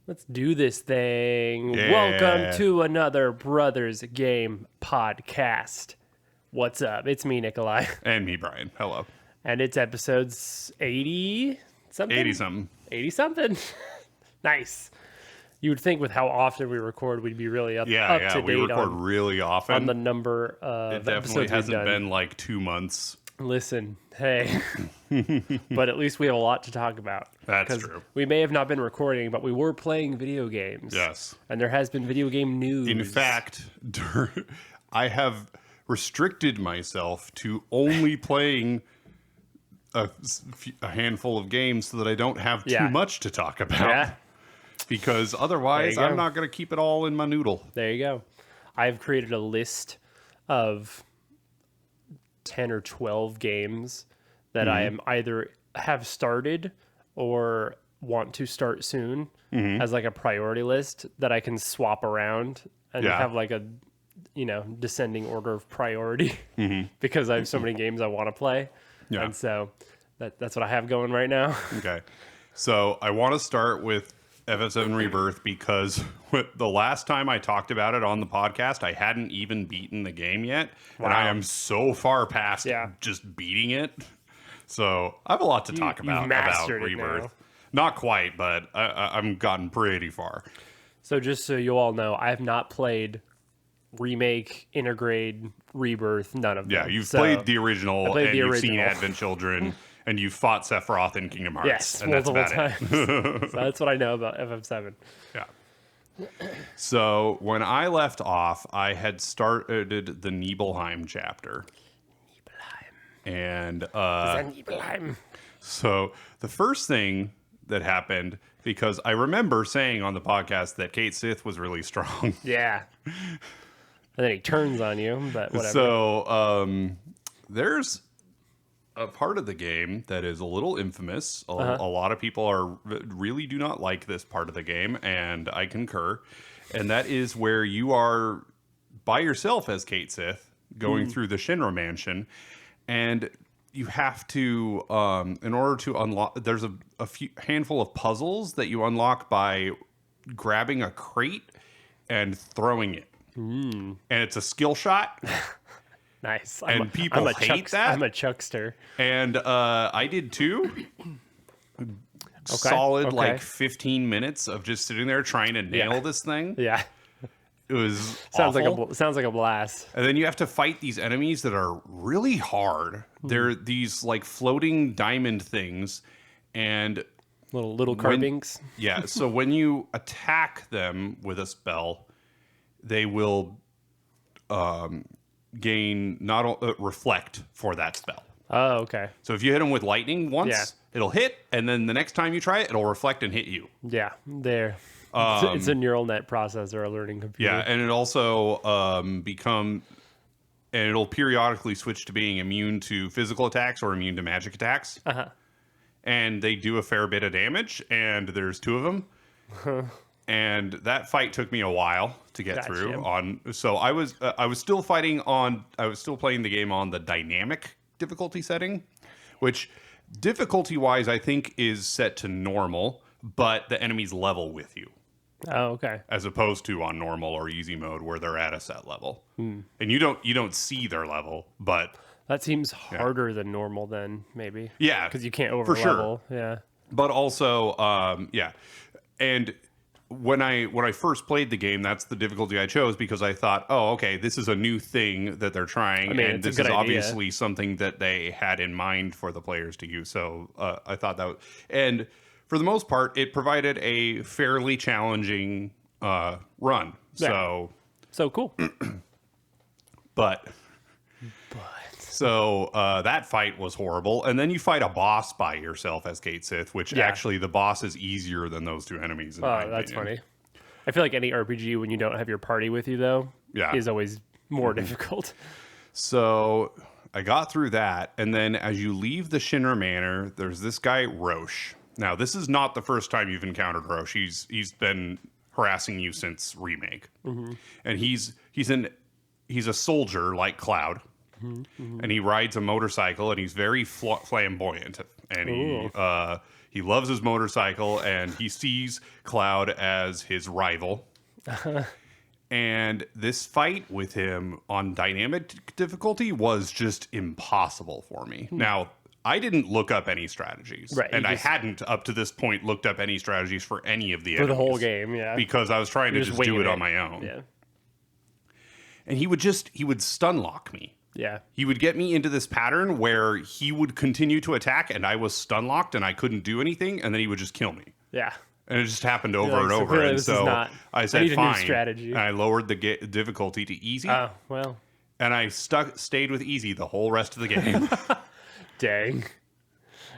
Let's do this thing. Yeah. Welcome to another Brothers Game podcast. What's up? It's me, Nicolai. And me, Brian. Hello. And it's episodes 80 something? 80 something. 80 something. Nice. You would think with how often we record, we'd be really up to date we record really often. on the number of it definitely episodes hasn't we've done. been like 2 months. Listen, hey. But at least we have a lot to talk about. That's true. We may have not been recording, but we were playing video games. Yes. And there has been video game news. In fact, I have restricted myself to only playing a handful of games so that I don't have too much to talk about. Yeah. Because otherwise, I'm not going to keep it all in my noodle. There you go. I've created a list of 10 or 12 games that I am either have started or want to start soon as like a priority list that I can swap around and have like a, descending order of priority because I have so many games I want to play. Yeah. And so that's what I have going right now. Okay. So I want to start with FF7 Rebirth because the last time I talked about it on the podcast, I hadn't even beaten the game yet. Wow. And I am so far past just beating it. So I have a lot to talk about Rebirth. Not quite, but I've gotten pretty far. So just so you all know, I have not played Remake, Intergrade, Rebirth, none of them. Yeah, you've played the original and you've seen Advent Children. And you fought Sephiroth in Kingdom Hearts. Yes, and multiple that's about times. It. So that's what I know about FF7. Yeah. So when I left off, I had started the Nibelheim chapter. And Nibelheim. So the first thing that happened, because I remember saying on the podcast that Kate Sith was really strong. Yeah. And then he turns on you, but whatever. So there's a part of the game that is a little infamous. A lot of people really do not like this part of the game, and I concur. And that is where you are by yourself as Kate Sith going through the Shinra Mansion, and you have to, in order to unlock, there's a handful of puzzles that you unlock by grabbing a crate and throwing it. And it's a skill shot. Nice. People hate that. I'm a chuckster. And I did too. Solid like 15 minutes of just sitting there trying to nail this thing. Yeah. It was sounds awful. Sounds like a blast. And then you have to fight these enemies that are really hard. They're these like floating diamond things and little carvings. Yeah, so when you attack them with a spell, they will gain reflect for that spell. Oh, okay. So if you hit them with lightning once, it'll hit, and then the next time you try it, it'll reflect and hit you. Yeah, there. It's a neural net processor, a learning computer. Yeah, and it also it'll periodically switch to being immune to physical attacks or immune to magic attacks. And they do a fair bit of damage, and there's 2 of them. And that fight took me a while to get through. So I was still playing the game on the dynamic difficulty setting, which difficulty-wise I think is set to normal, but the enemies level with you. Oh, okay. As opposed to on normal or easy mode where they're at a set level. And you don't see their level, but that seems harder than normal then, maybe. Yeah. Because you can't over level. Sure. Yeah. But also, and when I first played the game, that's the difficulty I chose because I thought, oh, okay, this is a new thing that they're trying, and this is obviously something that they had in mind for the players to use. So I thought that, and for the most part, it provided a fairly challenging run. Yeah. So cool. So that fight was horrible. And then you fight a boss by yourself as Kate Sith, which actually the boss is easier than those 2 enemies. In my that's opinion. funny. I feel like any RPG, when you don't have your party with you, though, is always more difficult. So I got through that. And then as you leave the Shinra Manor, there's this guy, Roche. Now, this is not the first time you've encountered Roche. He's been harassing you since Remake. And he's a soldier like Cloud. And he rides a motorcycle, and he's very flamboyant, and He loves his motorcycle, and he sees Cloud as his rival. And this fight with him on dynamic difficulty was just impossible for me. Now, I didn't look up any strategies. Right, And I hadn't, up to this point, looked up any strategies for any of the For the enemies. whole game, yeah. Because I was trying to just do it on my own. Yeah. And he would stun lock me. Yeah. He would get me into this pattern where he would continue to attack and I was stun locked and I couldn't do anything, and then he would just kill me. Yeah. And it just happened over and so over. clearly And this is so not- I I said, need a new fine. strategy. And I lowered the difficulty to easy. Oh, well, And I stayed with easy the whole rest of the game. dang.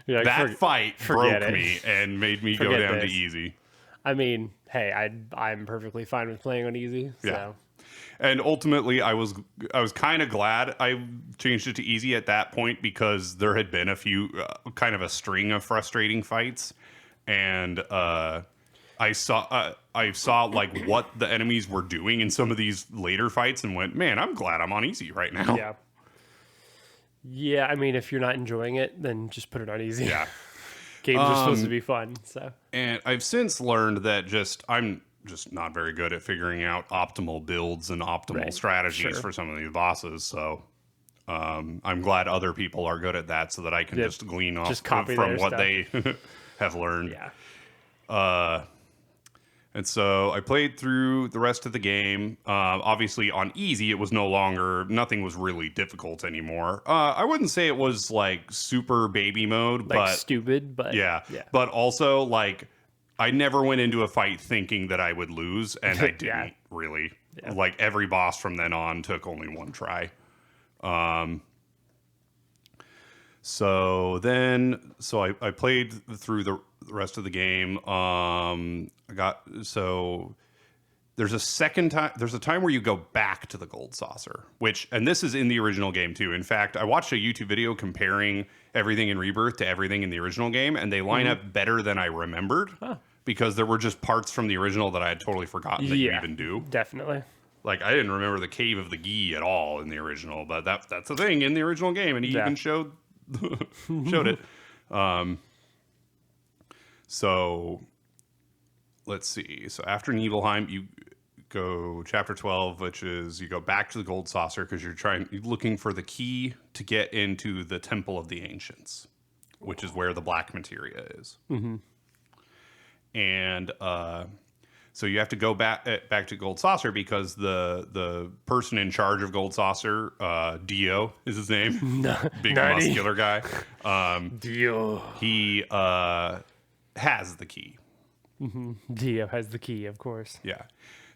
You're like, That fight broke forget it. me and made me go Forget down to this. easy. I mean, hey, I'm perfectly fine with playing on easy. So. Yeah. And ultimately, I was kind of glad I changed it to easy at that point, because there had been a few kind of a string of frustrating fights, and I saw like what the enemies were doing in some of these later fights, and went, man, I'm glad I'm on easy right now. Yeah. Yeah, I mean, if you're not enjoying it, then just put it on easy. Yeah. Games are supposed to be fun, so. And I've since learned that I'm just not very good at figuring out optimal builds and optimal Right. strategies Sure. for some of these bosses. So I'm glad other people are good at that, so that I can Yep. just glean off Just copy from their what stuff. they have learned. Yeah. And so I played through the rest of the game. Obviously on easy, it was nothing was really difficult anymore. I wouldn't say it was like super baby mode, Like but stupid, but. yeah. Yeah. But also, like, I never went into a fight thinking that I would lose, and I didn't Yeah. really. Yeah. Like, every boss from then on took only one try. So I played through the rest of the game. There's a time where you go back to the gold saucer, and this is in the original game too. In fact, I watched a YouTube video comparing everything in Rebirth to everything in the original game, and they line up better than I remembered, because there were just parts from the original that I had totally forgotten that you even do. Definitely. Like, I didn't remember the Cave of the Gi at all in the original, but that's a thing in the original game, and he even showed it. So let's see. So after Nibelheim, you go chapter 12, which is you go back to the gold saucer because you're looking for the key to get into the Temple of the Ancients, which is where the black materia is. Mm-hmm. And so you have to go back to Gold Saucer, because the person in charge of Gold Saucer, Dio is his name, big muscular guy. Dio. He has the key. Dio has the key, of course. Yeah.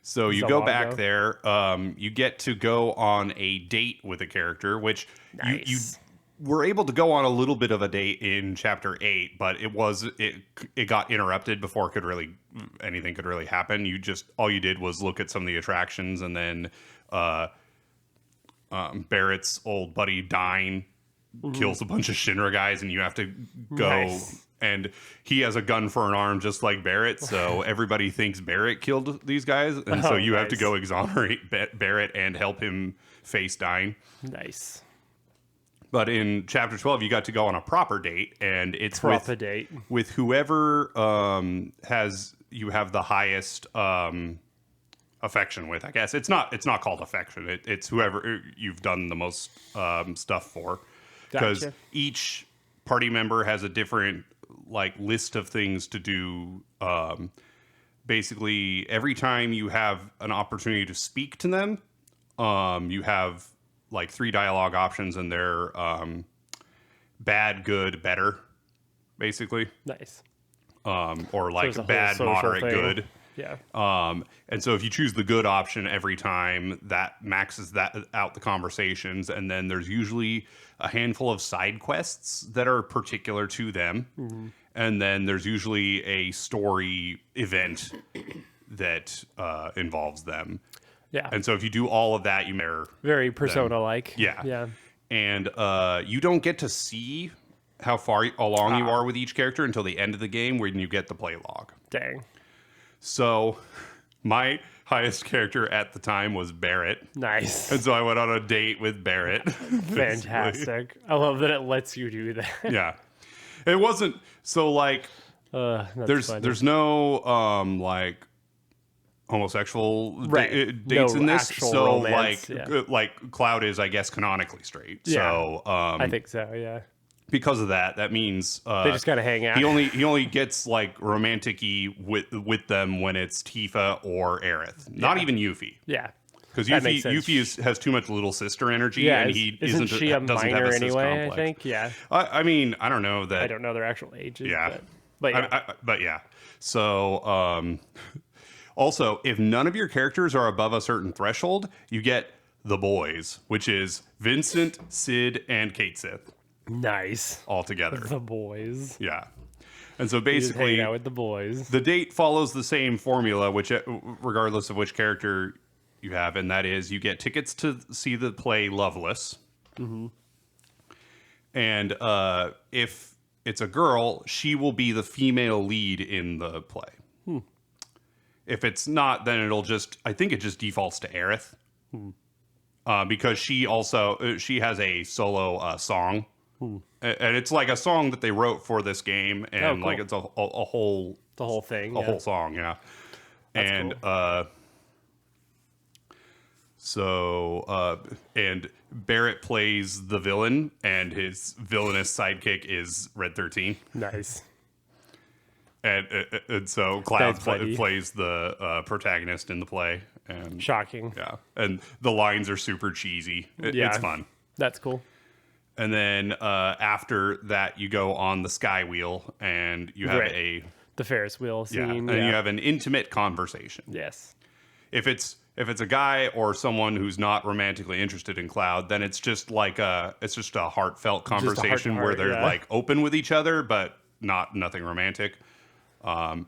So you go back there. You get to go on a date with a character, which Nice. you were able to go on a little bit of a date in chapter 8, but it got interrupted before anything could really happen. All you did was look at some of the attractions, and then Barrett's old buddy Dine kills a bunch of Shinra guys, and you have to go. Nice. And he has a gun for an arm, just like Barrett. So everybody thinks Barrett killed these guys, and so you have to nice. go exonerate Barrett and help him face Dine. Nice. But in chapter 12, you got to go on a proper date, and it's Proper date. with whoever you have the highest affection with. I guess it's not called affection. It's whoever you've done the most stuff for, because Gotcha. each party member has a different list of things to do. Basically, every time you have an opportunity to speak to them, you have 3 dialogue options, and they're bad, good, better, basically, Nice. or there's a whole bad, social moderate, thing. good. Yeah. And so if you choose the good option every time, that maxes out the conversations, and then there's usually a handful of side quests that are particular to them, and then there's usually a story event that involves them. Yeah. And so if you do all of that, you matter. Very Persona-like. Yeah. Yeah. And you don't get to see how far along you are with each character until the end of the game, when you get the play log. Dang. So my highest character at the time was Barrett. Nice. And so I went on a date with Barrett. Fantastic. I love that it lets you do that. Yeah. It wasn't so That's funny. There's no like homosexual Right. dates No in this, actual so romance, yeah. like Cloud is, I guess, canonically straight. Yeah. So I think so. Yeah. because of that means They just gotta hang out. he only gets like romantic-y with them when it's Tifa or Aerith, not even Yuffie. Yeah. Because That makes sense. Yuffie has too much little sister energy, Yeah. and he Isn't she a doesn't minor have a cis anyway? complex. I think. Yeah. I mean, I don't know that. I don't know their actual ages. Yeah. But yeah. But yeah. So, also, if none of your characters are above a certain threshold, you get the boys, which is Vincent, Sid, and Kate Sith Nice. all together. The boys. Yeah. And so Just basically, hanging out with the boys. the date follows the same formula, which regardless of which character you have, and that is you get tickets to see the play Loveless. Mm-hmm. And if it's a girl, she will be the female lead in the play. If it's not, then I think it just defaults to Aerith. Because she also, she has a solo song. And it's like a song that they wrote for this game. And cool. like it's a whole... The whole thing. A whole song, yeah. That's and cool. And Barrett plays the villain, and his villainous sidekick is Red 13. Nice. And so Cloud That's funny. plays the protagonist in the play. And Shocking. yeah, and the lines are super cheesy. Yeah. It's fun. That's cool. And then after that, you go on the Sky Wheel, and you have Right. The Ferris wheel yeah, scene. and you have an intimate conversation. Yes. If it's a guy or someone who's not romantically interested in Cloud, then it's just like a heartfelt conversation where heart-to-heart, they're yeah. like open with each other, but nothing romantic. And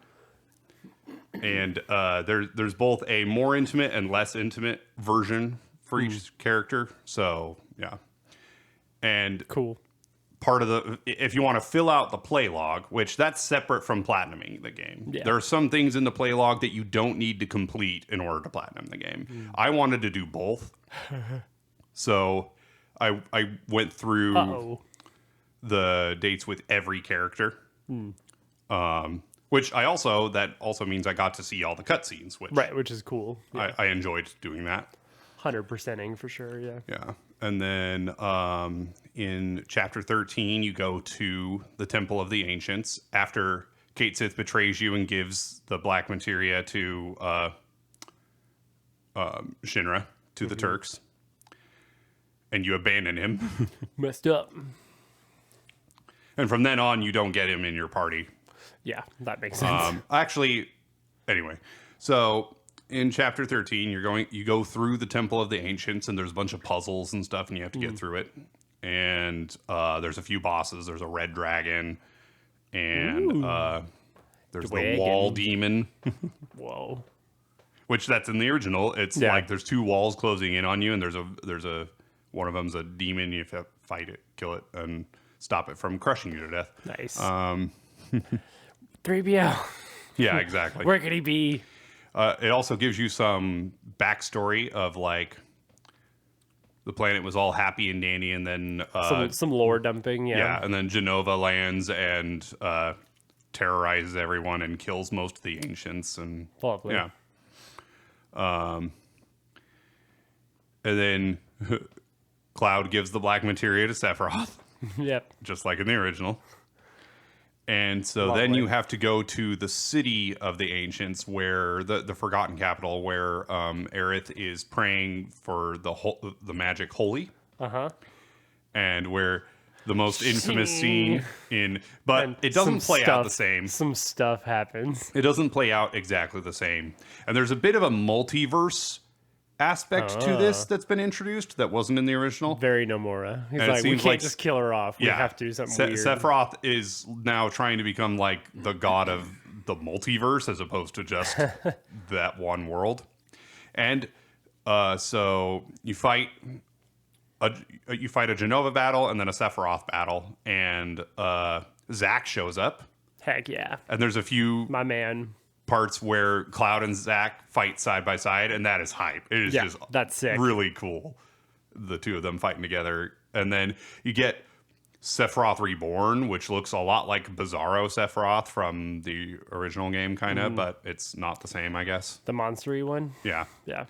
there's both a more intimate and less intimate version for each character. So yeah, and Cool. part of if you want to fill out the play log, which that's separate from platinuming the game. Yeah. There are some things in the play log that you don't need to complete in order to platinum the game. I wanted to do both. So I went through Uh-oh. the dates with every character. Which that also means I got to see all the cutscenes, which Right, which is cool. Yeah. I enjoyed doing that. 100%ing for sure, yeah. Yeah. And then in chapter 13, you go to the Temple of the Ancients after Kate Sith betrays you and gives the black materia to Shinra, to the Turks. And you abandon him. Messed up. And from then on, you don't get him in your party. Yeah, that makes sense. Actually, anyway, so in chapter 13, you go through the Temple of the Ancients, and there's a bunch of puzzles and stuff, and you have to get through it. And there's a few bosses. There's a red dragon, and there's the wall demon, Whoa. which that's in the original. It's like there's two walls closing in on you, and there's a one of them's a demon. You have to fight it, kill it, and stop it from crushing you to death. Nice. 3BL. Yeah, exactly. Where could he be? It also gives you some backstory of like the planet was all happy and dandy, and then Some lore dumping, yeah, and then Genova lands and terrorizes everyone and kills most of the ancients, and Lovely. yeah. And then Cloud gives the black materia to Sephiroth, Yep. just like in the original. And so then Lovely. you have to go to the city of the ancients, where the forgotten capital, where Aerith is praying for the magic holy, and where the most infamous scene but And it doesn't some play out the stuff- same. Some stuff happens. It doesn't play out exactly the same, and there's a bit of a multiverse aspect to this that's been introduced that wasn't in the original. Very Nomura. He's And it like, we seems can't like- just kill her off. We have to do something weird. Sephiroth is now trying to become like the god of the multiverse as opposed to just that one world. And so you fight a Genova battle and then a Sephiroth battle, and Zack shows up, Heck yeah. and there's a few My man. parts where Cloud and Zack fight side by side, and that is hype. It is Yeah, just that's sick. really cool. The two of them fighting together, and then you get Sephiroth Reborn, which looks a lot like Bizarro Sephiroth from the original game, kind of, but it's not the same, I guess. The monstery one? Yeah. Yeah.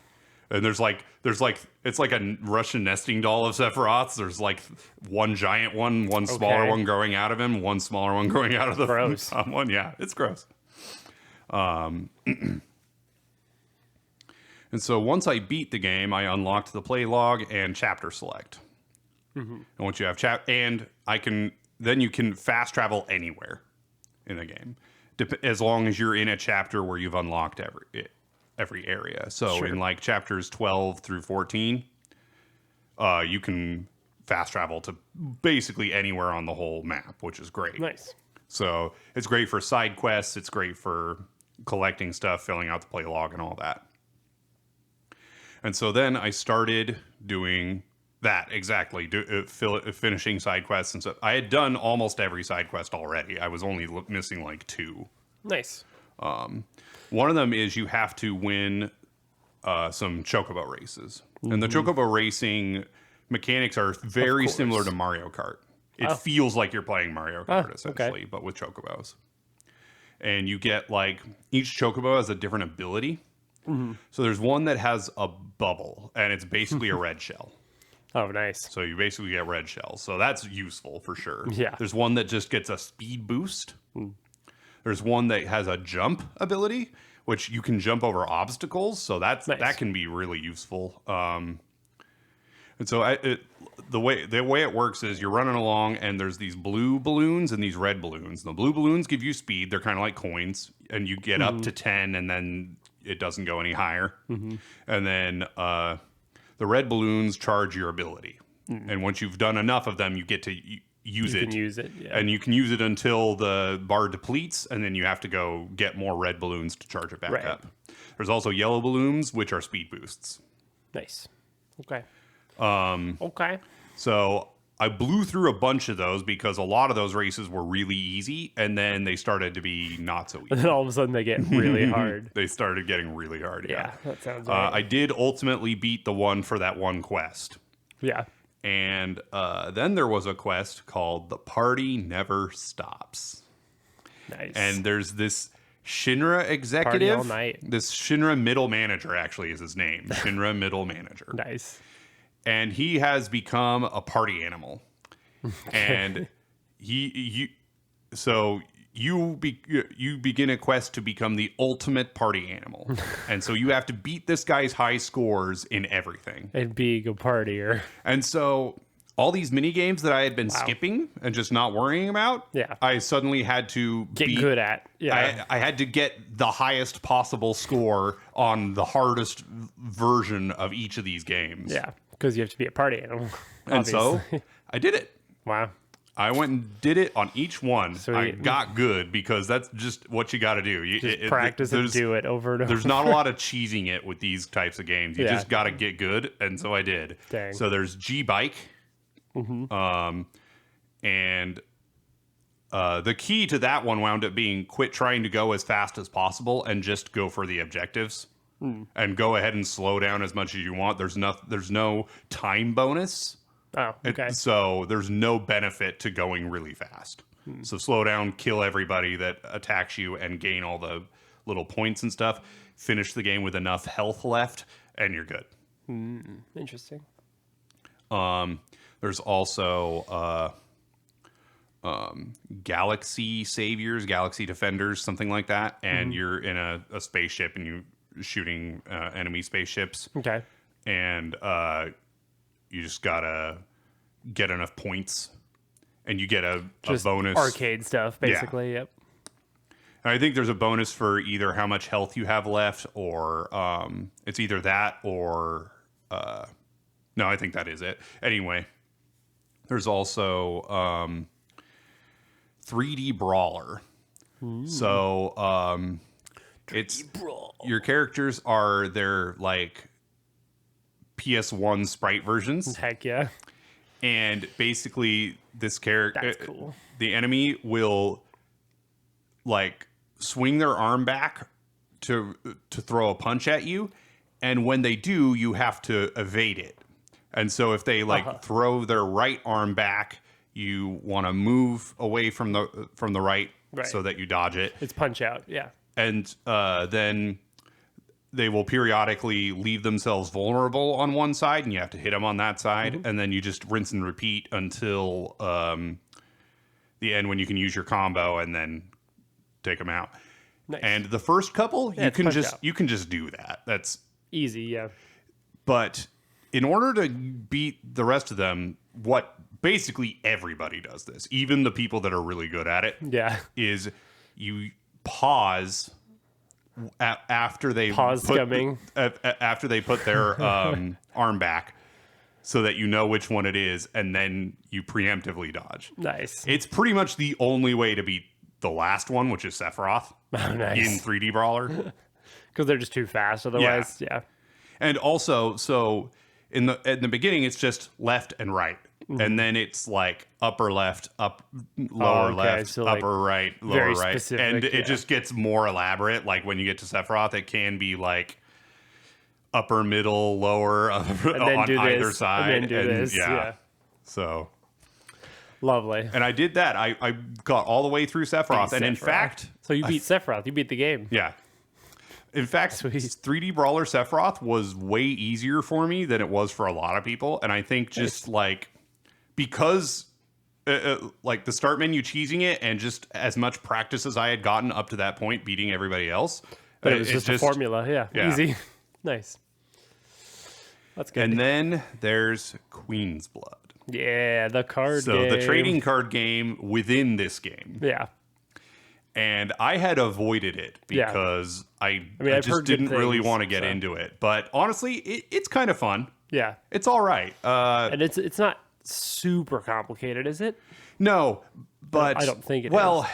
And there's like it's like a Russian nesting doll of Sephiroths. There's like one giant one smaller one growing out of him, one smaller one growing out of the gross. One. Yeah, it's gross. And so once I beat the game, I unlocked the play log and chapter select. And once you have then you can fast travel anywhere in the game, as long as you're in a chapter where you've unlocked every area. So in like chapters 12 through 14, you can fast travel to basically anywhere on the whole map, which is great. Nice. So it's great for side quests. It's great for collecting stuff, filling out the play log and all that. And so then I started doing that exactly, finishing side quests and stuff. I had done almost every side quest already. I was only missing like 2. Nice. One of them is you have to win some chocobo races. And the chocobo racing mechanics are very similar to Mario Kart. It feels like you're playing Mario Kart, essentially, but with chocobos. And you get, like, each chocobo has a different ability. So there's one that has a bubble, and it's basically a red shell. Oh, nice. So you basically get red shells. So that's useful for sure. Yeah. There's one that just gets a speed boost. There's one that has a jump ability, which you can jump over obstacles. So that can be really useful. And so the way it works is you're running along and there's these blue balloons and these red balloons. The blue balloons give you speed. They're kind of like coins, and you get up to 10, and then it doesn't go any higher. And then the red balloons charge your ability. And once you've done enough of them, you get to use it. You can use it, yeah. And you can use it until the bar depletes, and then you have to go get more red balloons to charge it back up. There's also yellow balloons, which are speed boosts. Nice. Okay. Okay. So I blew through a bunch of those because a lot of those races were really easy, and then they started to be not so easy. And then all of a sudden they get really hard. They started getting really hard, Yeah, that sounds right. I did ultimately beat the one for that one quest. Yeah. And then there was a quest called The Party Never Stops. Nice. And there's this Shinra executive. Party all night. This Shinra middle manager actually is his name. Shinra middle manager. Nice. And he has become a party animal. And you begin a quest to become the ultimate party animal. And so you have to beat this guy's high scores in everything. And being a partier. And so all these mini games that I had been skipping and just not worrying about, I suddenly had to get good at. Yeah. I had to get the highest possible score on the hardest version of each of these games. Yeah, because you have to be a party animal. And so I did it. Wow. I went and did it on each one. So I got good because that's just what you got to do. You practice and do it over and over. There's not a lot of cheesing it with these types of games. You just got to get good, and so I did. Dang. So there's G-Bike, and the key to that one wound up being quit trying to go as fast as possible and just go for the objectives. And go ahead and slow down as much as you want. There's no time bonus. Oh, okay. So there's no benefit to going really fast. So slow down, kill everybody that attacks you, and gain all the little points and stuff. Finish the game with enough health left, and you're good. Interesting. There's also Galaxy Saviors, Galaxy Defenders, something like that. And you're in a spaceship, and you're shooting enemy spaceships. Okay. And you just gotta get enough points, and you get a bonus. Arcade stuff, basically. Yep. And I think there's a bonus for either how much health you have left, or it's either that or no, I think that is it. Anyway, there's also 3D Brawler. So it's your characters are their like PS1 sprite versions. Heck yeah. And basically this character, That's cool. The enemy will like swing their arm back to throw a punch at you, and when they do, you have to evade it. And so if they like throw their right arm back, you want to move away from the right, so that you dodge it. It's Punch Out, yeah. And then they will periodically leave themselves vulnerable on one side, and you have to hit them on that side. And then you just rinse and repeat until the end, when you can use your combo and then take them out. Nice. And the first couple, you can just do that. That's easy, yeah. But in order to beat the rest of them, what basically everybody does this, even the people that are really good at it, is you pause after they after they put their arm back, so that you know which one it is, and then you preemptively dodge. Nice. It's pretty much the only way to beat the last one, which is Sephiroth in 3D Brawler. Because they're just too fast otherwise, yeah. And also, so in the beginning, it's just left and right. And then it's like upper left, lower left, so upper right, lower right. Specific, and it just gets more elaborate. Like when you get to Sephiroth, it can be like upper, middle, lower on either side. And then do this. Yeah. So lovely. And I did that. I got all the way through Sephiroth. And in fact... So you beat Sephiroth. You beat the game. Yeah. In fact, 3D Brawler Sephiroth was way easier for me than it was for a lot of people. And I think just like... Because... like the start menu cheesing it, and just as much practice as I had gotten up to that point beating everybody else. But it was just a formula. Yeah. Easy. Nice. That's good. And then there's Queen's Blood. Yeah, the card game. So the trading card game within this game. Yeah. And I had avoided it because I just didn't really want to get into it. But honestly, it's kind of fun. Yeah. It's all right. And it's not super complicated, is it? No, but... I don't think it is. Well,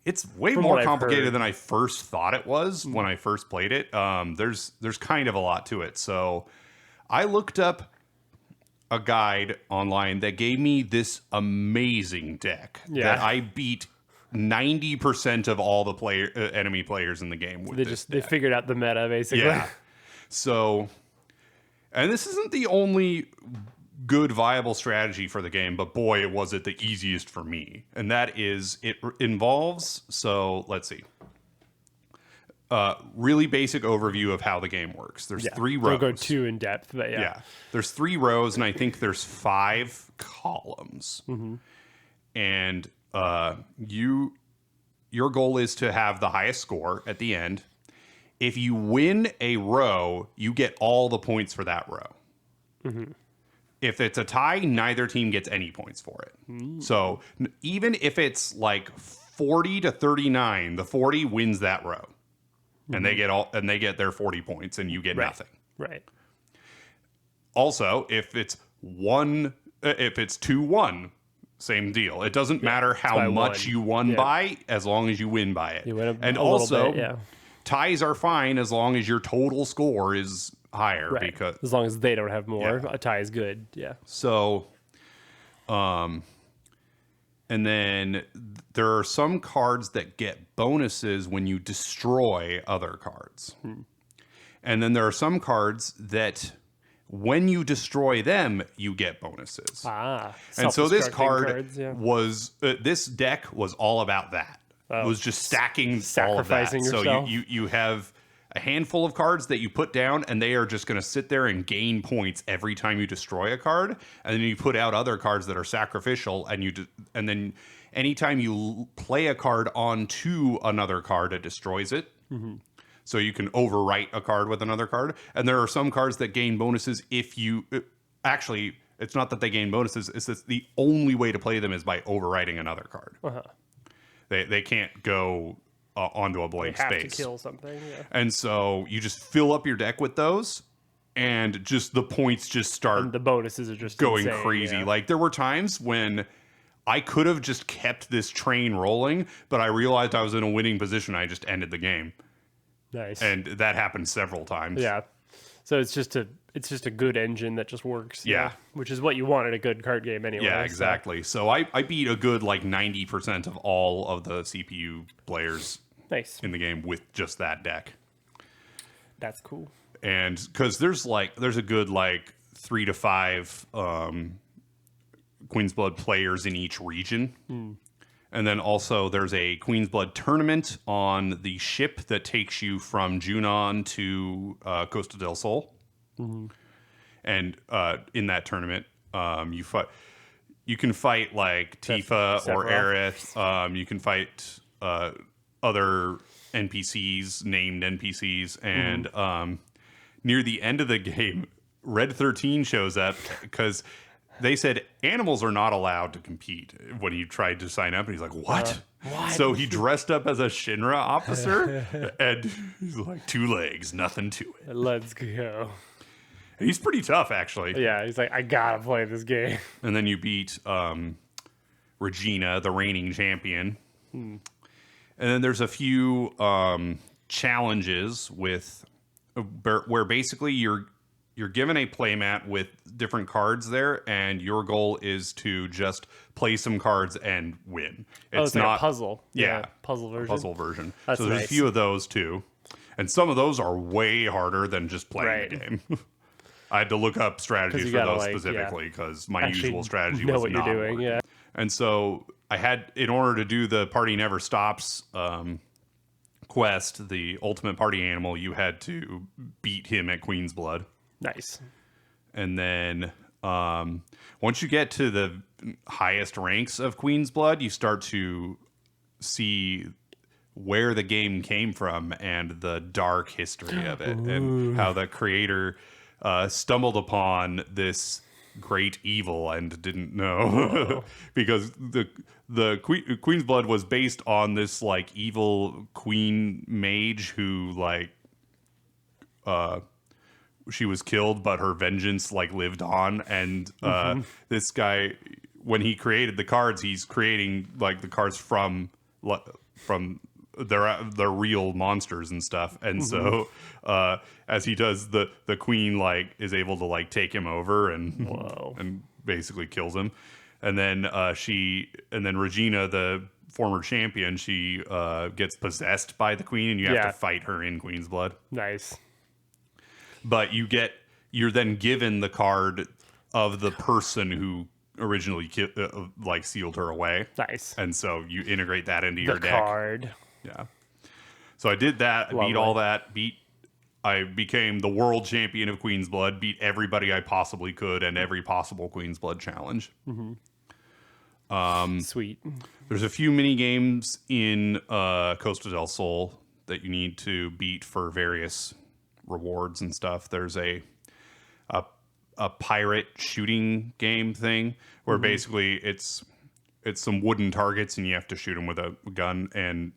it's way more complicated than I first thought it was when I first played it. There's kind of a lot to it. So I looked up a guide online that gave me this amazing deck that I beat 90% of all the enemy players in the game with. They figured out the meta, basically. Yeah. So, and this isn't the only good viable strategy for the game, but boy, was it the easiest for me. And that is, it involves, so let's see. Really basic overview of how the game works. There's 3 rows. Don't go too in depth, but yeah. There's 3 rows, and I think there's 5 columns. And your goal is to have the highest score at the end. If you win a row, you get all the points for that row. If it's a tie, neither team gets any points for it. So even if it's like 40 to 39, the 40 wins that row. And they get their 40 points, and you get nothing. Right. Also, if it's 2-1, same deal. It doesn't matter how much you won by, as long as you win by it. You win and also, ties are fine as long as your total score is higher. Right. Because as long as they don't have more, a tie is good. Yeah. So, and then there are some cards that get bonuses when you destroy other cards. And then there are some cards that when you destroy them, you get bonuses. And so this card was, this deck was all about that. It was just stacking all of that. Yourself. So you have a handful of cards that you put down, and they are just going to sit there and gain points every time you destroy a card. And then you put out other cards that are sacrificial, and then anytime you play a card onto another card, it destroys it. So you can overwrite a card with another card. And there are some cards that gain bonuses if you... Actually, it's not that they gain bonuses. It's that the only way to play them is by overwriting another card. They can't go... onto a blank space. They have to kill something, And so you just fill up your deck with those, and just the points just start... And the bonuses are just going insane, crazy. Like, there were times when I could have just kept this train rolling, but I realized I was in a winning position. I just ended the game. Nice. And that happened several times. Yeah. So it's just a good engine that just works. Yeah. Which is what you want in a good card game anyway. Yeah, exactly. So I beat a good like 90% of all of the CPU players in the game with just that deck. That's cool. And because there's a good like 3 to 5 Queen's Blood players in each region. And then also there's a Queen's Blood tournament on the ship that takes you from Junon to Costa del Sol. And in that tournament, you can fight like Tifa or Aerith. You can fight other NPCs, named NPCs. And near the end of the game, Red 13 shows up because they said animals are not allowed to compete when he tried to sign up. And he's like, what? So he dressed up as a Shinra officer and he's like, 2 legs, nothing to it. Let's go. And he's pretty tough, actually. Yeah, he's like, I gotta play this game. And then you beat Regina, the reigning champion. And then there's a few challenges with where basically you're given a playmat with different cards there, and your goal is to just play some cards and win. It's not like a puzzle. Yeah, puzzle version. Puzzle version. That's so there's nice. a few of those too, and some of those are way harder than just playing the game. I had to look up strategies for those specifically because my usual strategy was what not you're doing. working. Yeah, and so I had, in order to do the Party Never Stops quest, the ultimate party animal, you had to beat him at Queen's Blood. Nice. And then once you get to the highest ranks of Queen's Blood, you start to see where the game came from and the dark history of it. And how the creator stumbled upon this great evil and didn't know. Because the Queen's Blood was based on this like evil queen mage who like she was killed, but her vengeance like lived on. And this guy, when he created the cards, he's creating like the cards from their real monsters and stuff. And so as he does, the queen like is able to like take him over and basically kills him. And then Regina, the former champion, she gets possessed by the queen, and you have to fight her in Queen's Blood. Nice. But you're then given the card of the person who originally sealed her away. Nice. And so you integrate that into your deck. Card. Yeah. So I did that, beat all that, I became the world champion of Queen's Blood, beat everybody I possibly could and every possible Queen's Blood challenge. Sweet. There's a few mini games in Costa del Sol that you need to beat for various rewards and stuff. There's a pirate shooting game thing where basically it's some wooden targets and you have to shoot them with a gun, and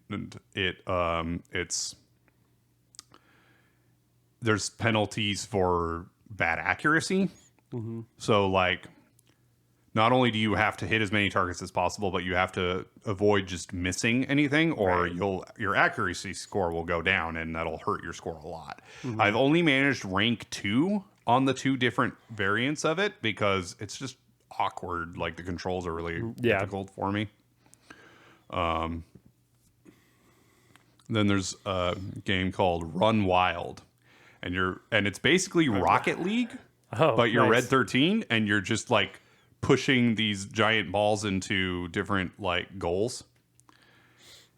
there's penalties for bad accuracy. So like not only do you have to hit as many targets as possible, but you have to avoid just missing anything, or your accuracy score will go down, and that'll hurt your score a lot. I've only managed rank 2 on the 2 different variants of it because it's just awkward. Like the controls are really difficult for me. Then there's a game called Run Wild, and it's basically Rocket League, but you're Red 13, and you're just like pushing these giant balls into different like goals.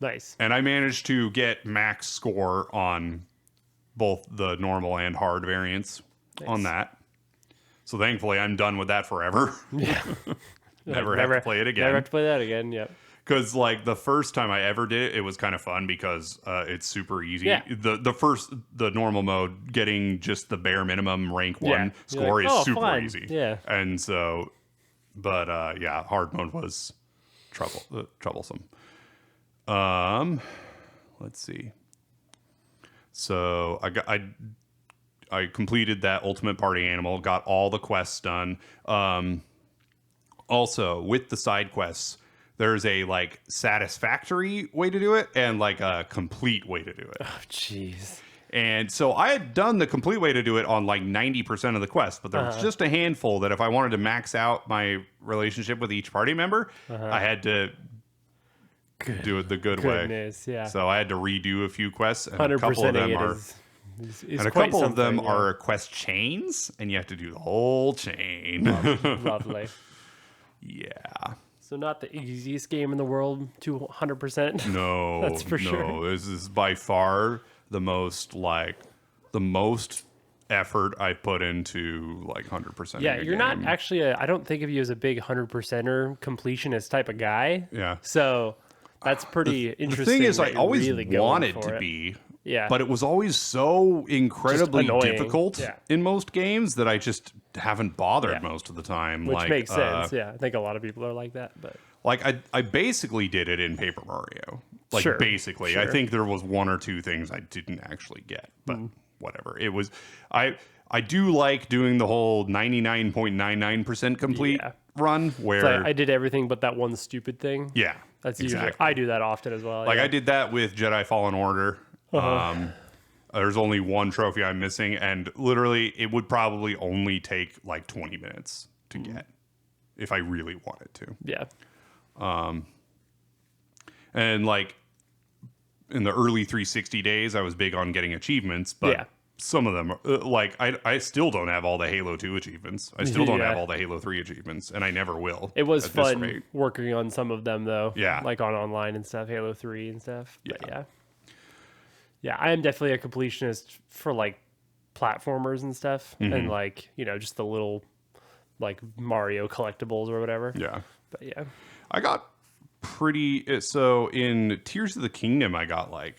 Nice. And I managed to get max score on both the normal and hard variants on that. So thankfully I'm done with that forever. Yeah. never have to play it again. Never have to play that again. Yep. Because like the first time I ever did it, it was kind of fun because it's super easy. Yeah. The normal mode, getting just the bare minimum rank 1 score is super easy. Yeah. And so, but hard mode was troublesome. Let's see. So I completed that ultimate party animal, got all the quests done. Also, with the side quests, there's a like satisfactory way to do it and like a complete way to do it. Oh, jeez. And so I had done the complete way to do it on like 90% of the quest, but there was just a handful that if I wanted to max out my relationship with each party member, I had to do it the good way. Yeah. So I had to redo a few quests, and 100% a couple of them is a couple of them are quest chains, and you have to do the whole chain. Lovely. Yeah. So not the easiest game in the world to 100%. No, That's for sure. No, this is by far the most effort I put into like 100%. Yeah, you're not actually. I don't think of you as a big 100%er completionist type of guy. Yeah. So that's pretty interesting. The thing is, that I you're always really going wanted for to it. be. Yeah. But it was always so incredibly annoying. difficult Yeah. in most games that I just haven't bothered Yeah. most of the time. Which makes sense. Yeah, I think a lot of people are like that. But Like I basically did it in Paper Mario. Like Sure, basically, sure. I think there was one or two things I didn't actually get, but whatever. It was I do like doing the whole 99.99% complete Yeah. run where so I did everything but that one stupid thing. yeah, That's exactly. usually I do that often as well. Like yeah. I did that with Jedi Fallen Order. There's only one trophy I'm missing, and literally it would probably only take like 20 minutes to get if I really wanted to. Yeah. And like in the early 360 days, I was big on getting achievements, but Yeah. some of them, like I still don't have all the Halo 2 achievements. I still don't Yeah. have all the Halo 3 achievements, and I never will. It was at this fun rate. working on some of them though. Yeah. Like on online and stuff, Halo 3 and stuff. But Yeah. yeah. Yeah, I am definitely a completionist for like platformers and stuff and like, just the little like Mario collectibles or whatever. Yeah. But yeah. I got so in Tears of the Kingdom, I got like,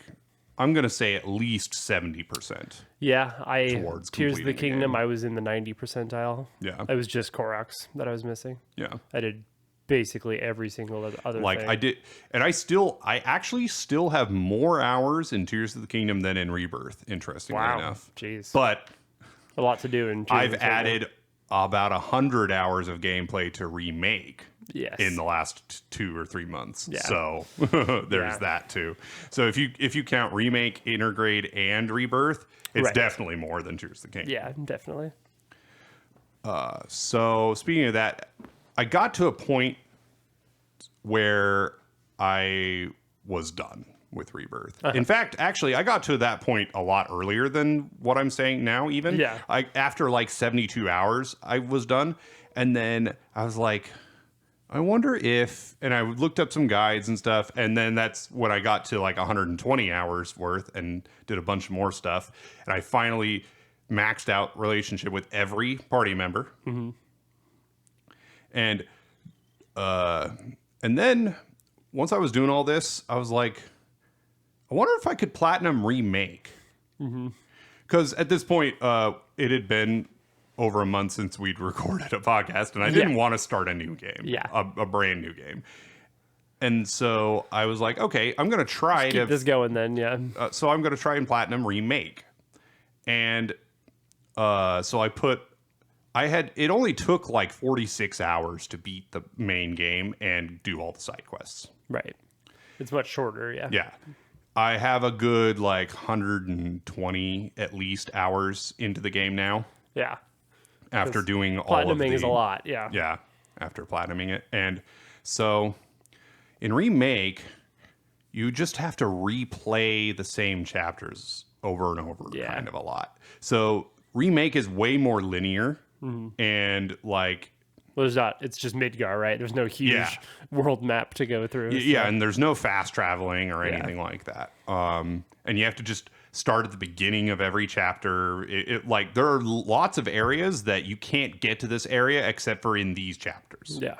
I'm going to say at least 70%. Yeah, Towards Tears of the completing the Kingdom, game. I was in the 90 percentile. Yeah. It was just Koroks that I was missing. Yeah. I did basically every single other Like thing. I did, and I actually still have more hours in Tears of the Kingdom than in Rebirth, interestingly Wow. enough. Jeez. But A lot to do in Tears of I've the Kingdom. added about 100 hours of gameplay to Remake Yes. in the last 2 or 3 months. Yeah. So there's Yeah. that too. So if you count Remake, Intergrade, and Rebirth, it's Right. definitely more than Tears of the Kingdom. Yeah, definitely. So speaking of that, I got to a point where I was done with Rebirth. In fact, actually, I got to that point a lot earlier than what I'm saying now, even. Yeah. After like 72 hours, I was done. And then I was like, I wonder if, and I looked up some guides and stuff. And then that's when I got to like 120 hours worth and did a bunch more stuff. And I finally maxed out relationship with every party member. And then once I was doing all this, I was like, I wonder if I could platinum Remake. Because at this point, it had been over a month since we'd recorded a podcast, and I didn't want to start a new game, Yeah. a brand new game. And so I was like, okay, I'm going to try Keep this going then, yeah. so I'm going to try and platinum Remake. And so it only took like 46 hours to beat the main game and do all the side quests. Right. It's much shorter, yeah. Yeah. I have a good like 120 at least hours into the game now Yeah. after doing all of Platinuming the... is a lot, yeah. Yeah, after platinuming it. And so in Remake, you just have to replay the same chapters over and over Yeah. kind of a lot. So Remake is way more linear and like... Well, there's not. It's just Midgar, right? There's no huge Yeah. world map to go through. Yeah, so- and there's no fast traveling or anything like that. And you have to just start at the beginning of every chapter. Like there are lots of areas that you can't get to this area except for in these chapters. Yeah.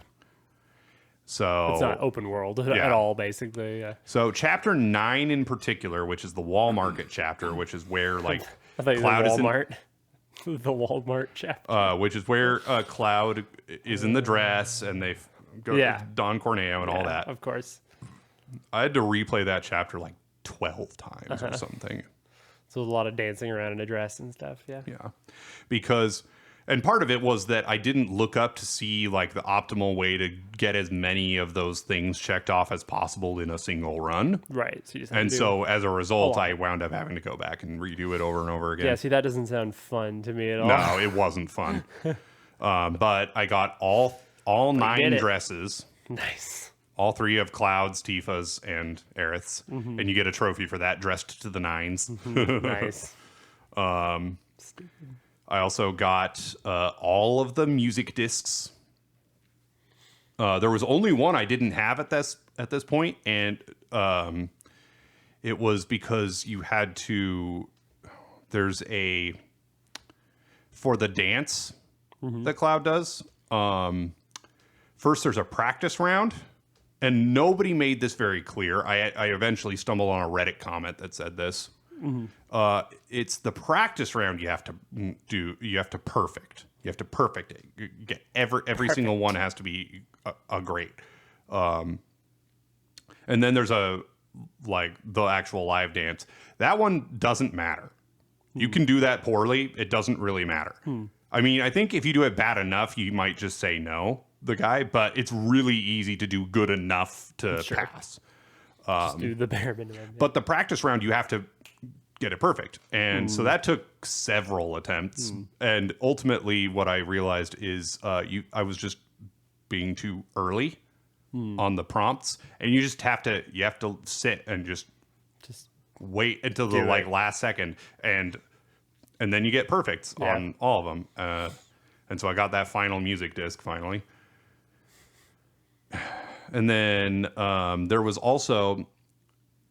So It's not open world at all, basically. Yeah. So chapter 9 in particular, which is the Wall Market chapter, which is where like I thought you Cloud said is in, Walmart. The Walmart chapter. which is where Cloud is in the dress and they go Yeah. to Don Corneo and all that. Of course. I had to replay that chapter like 12 times or something. So there's a lot of dancing around in a dress and stuff. Yeah. Yeah. Because, and part of it was that I didn't look up to see like the optimal way to get as many of those things checked off as possible in a single run. Right. So you just have And to do- so as a result, lot. I wound up having to go back and redo it over and over again. Yeah. See, that doesn't sound fun to me at all. No, it wasn't fun. But I got all did 9 it. dresses. Nice. All 3 of Cloud's, Tifa's, and Aerith's. Mm-hmm. And you get a trophy for that, dressed to the nines. Nice. I also got all of the music discs. There was only one I didn't have at this point, and it was because you had to. There's a for the dance that Cloud does. First, there's a practice round, and nobody made this very clear. I eventually stumbled on a Reddit comment that said this. It's the practice round you have to do. You have to perfect. You have to perfect it. You get every single one has to be a great. And then there's the actual live dance. That one doesn't matter. You can do that poorly. It doesn't really matter. I mean, I think if you do it bad enough, you might just say no, the guy. But it's really easy to do good enough to pass. Just do the bare minimum. But the practice round, you have to get it perfect. And so that took several attempts. And ultimately, what I realized is I was just being too early on the prompts. And you have to sit and just wait until the last second. And then you get perfects on all of them. And so I got that final music disc finally. And then there was also,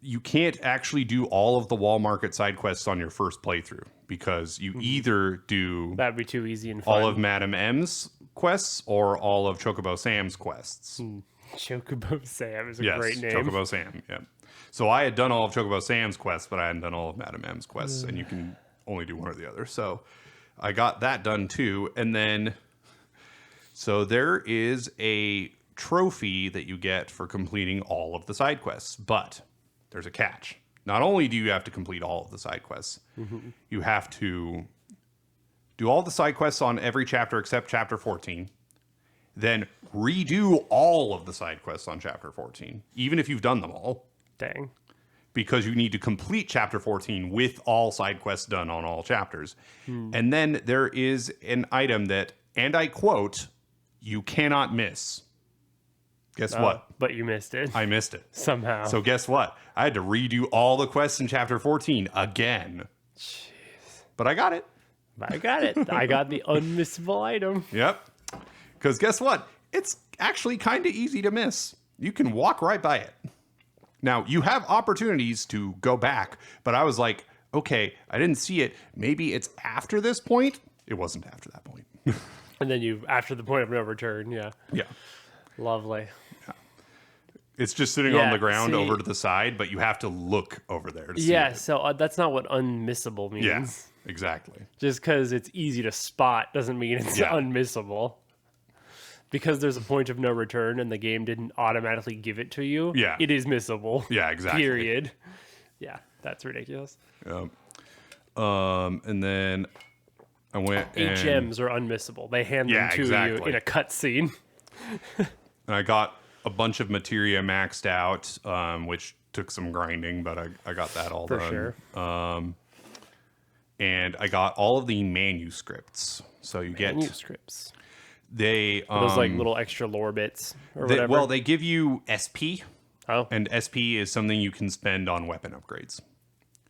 you can't actually do all of the wall market side quests on your first playthrough because you either do that'd be too easy and fun. All of Madam M's quests or all of Chocobo Sam's quests. Chocobo Sam is a great name. Chocobo Sam, yeah. So I had done all of Chocobo Sam's quests, but I hadn't done all of Madam M's quests, and you can only do one or the other. So I got that done too. And then, so there is a trophy that you get for completing all of the side quests, but there's a catch. Not only do you have to complete all of the side quests, you have to do all the side quests on every chapter except chapter 14, then redo all of the side quests on chapter 14, even if you've done them all. Dang. Because you need to complete chapter 14 with all side quests done on all chapters. And then there is an item that, and I quote, you cannot miss. Guess what? But you missed it. I missed it. Somehow. So guess what? I had to redo all the quests in chapter 14 again. Jeez. But I got it. I got it. I got the unmissable item. Yep. Because guess what? It's actually kind of easy to miss. You can walk right by it. Now, you have opportunities to go back, but I was like, okay, I didn't see it. Maybe it's after this point. It wasn't after that point. And then after the point of no return, yeah. Yeah. Lovely. Yeah. It's just sitting on the ground over to the side, but you have to look over there to see it. So that's not what unmissable means. Yeah, exactly. Just because it's easy to spot doesn't mean it's unmissable. Because there's a point of no return and the game didn't automatically give it to you, it is missable. Yeah, exactly. Period. Yeah, that's ridiculous. And then I went HMs are unmissable. They hand them to you in a cutscene. And I got a bunch of materia maxed out, which took some grinding, but I got that all done. For sure. And I got all of the manuscripts. So you get manuscripts. They those like little extra lore bits or whatever. Well, they give you SP. Oh. And SP is something you can spend on weapon upgrades.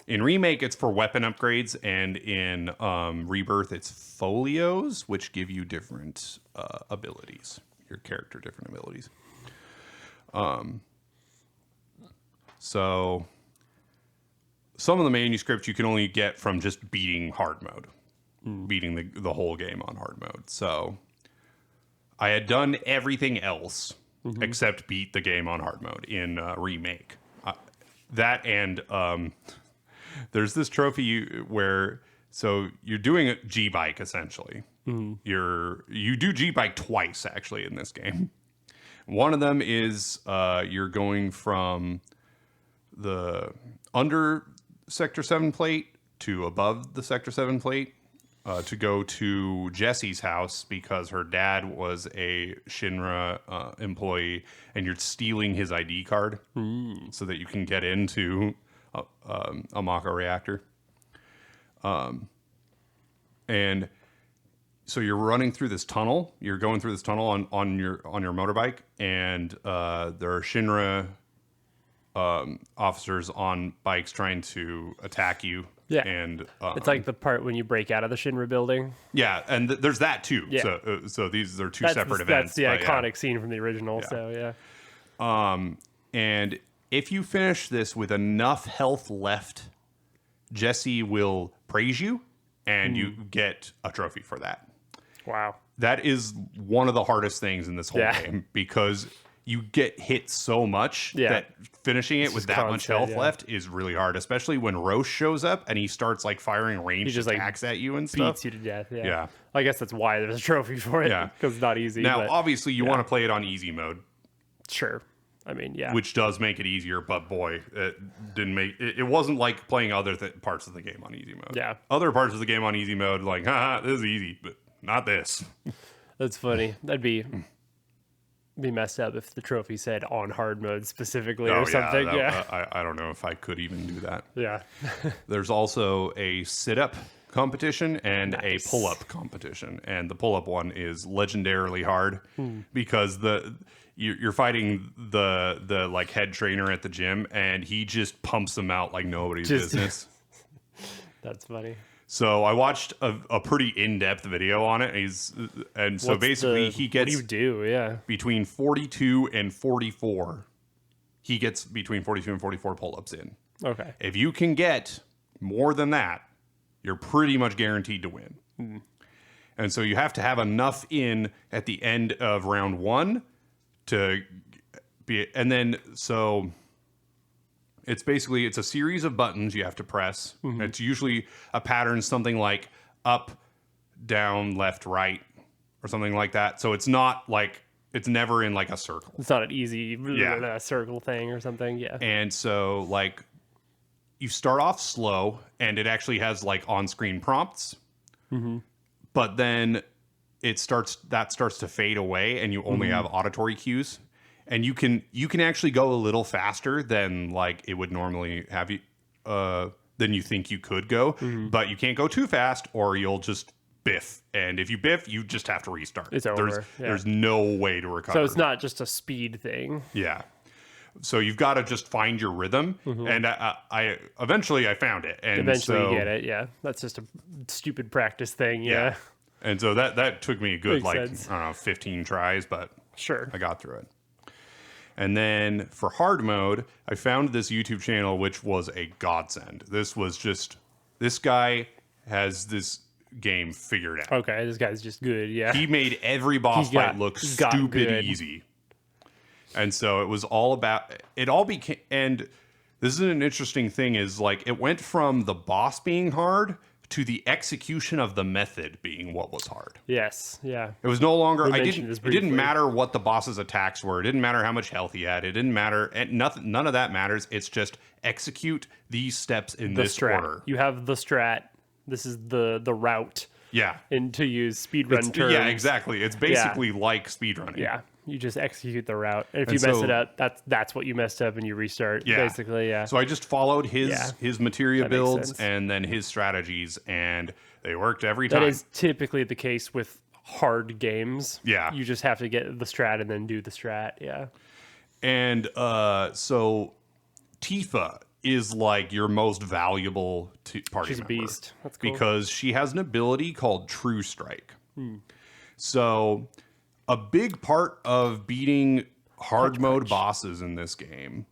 In Remake, it's for weapon upgrades, and in Rebirth, it's folios, which give you different abilities. Your character different abilities. So some of the manuscripts you can only get from just beating hard mode, beating the whole game on hard mode. So I had done everything else except beat the game on hard mode in Remake. That and there's this trophy where you're doing a G-bike essentially. You do G-bike twice actually in this game. One of them is you're going from the under Sector 7 plate to above the Sector 7 plate to go to Jessie's house because her dad was a Shinra employee, and you're stealing his ID card so that you can get into a Mako reactor. And so you're running through this tunnel. You're going through this tunnel on your motorbike, and there are Shinra officers on bikes trying to attack you. Yeah. And It's like the part when you break out of the Shinra building. yeah, and there's that too. Yeah. So these are two separate events. That's the but iconic scene from the original. Yeah. So yeah. And if you finish this with enough health left, Jesse will praise you, and you get a trophy for that. Wow. That is one of the hardest things in this whole Yeah. game, because you get hit so much that finishing it with that much health left is really hard, especially when Roche shows up and he starts like firing ranged attacks at you and stuff. Beats you to death. Yeah. Yeah. I guess that's why there's a trophy for it. Yeah. Because it's not easy. Now, but obviously, you want to play it on easy mode, sure. I mean, yeah. which does make it easier, but boy, it didn't make it wasn't like playing other parts of the game on easy mode. Yeah. Other parts of the game on easy mode, like, haha, this is easy, but not this. That's funny. That'd be messed up if the trophy said on hard mode specifically or something. I don't know if I could even do that. Yeah. There's also a sit-up competition and Nice. a pull-up competition, and the pull-up one is legendarily hard because you're fighting the like head trainer at the gym, and he just pumps them out like nobody's business. That's funny. So I watched a pretty in-depth video on it. So basically he gets what do you do? Yeah. between 42 and 44. He gets between 42 and 44 pull-ups in. Okay. If you can get more than that, you're pretty much guaranteed to win. And so you have to have enough in at the end of round one to be, and then so it's a series of buttons you have to press. It's usually a pattern, something like up, down, left, right, or something like that. So it's not like, it's never in like a circle. It's not an easy Yeah. circle thing or something. Yeah. And so like you start off slow, and it actually has like on-screen prompts. But then it starts to fade away, and you only have auditory cues. And you can actually go a little faster than like it would normally have you than you think you could go, but you can't go too fast or you'll just biff. And if you biff, you just have to restart. It's over. There's no way to recover. So it's not just a speed thing. Yeah. So you've got to just find your rhythm, and I eventually I found it. And Eventually so, you get it. Yeah. That's just a stupid practice thing. Yeah. And so that took me a good Makes sense. I don't know, 15 tries, but Sure. I got through it. And then for hard mode, I found this YouTube channel, which was a godsend. This guy has this game figured out. Okay. This guy's just good. Yeah. He made every boss fight look stupid good. easy. And so it was all about, it all became, and this is an interesting thing, is like it went from the boss being hard to the execution of the method being what was hard. Yes. Yeah. It was no longer, We it mentioned this didn't briefly. matter what the boss's attacks were. It didn't matter how much health he had. It didn't matter, and none of that matters. It's just execute these steps in this strat. order. You have the strat. This is the route. Yeah. And to use speedrun terms. Yeah, exactly. It's basically like speedrunning. Yeah. You just execute the route. And if And you mess so- it up, that's what you messed up, and you restart. Yeah. Basically, yeah. So I just followed his materia That makes builds sense. and then his strategies, and they worked every That time. is typically the case with hard games. Yeah. You just have to get the strat and then do the strat. Yeah. And so Tifa is like your most valuable party She's a member. beast. That's cool. Because she has an ability called True Strike. So a big part of beating hard mode bosses in this game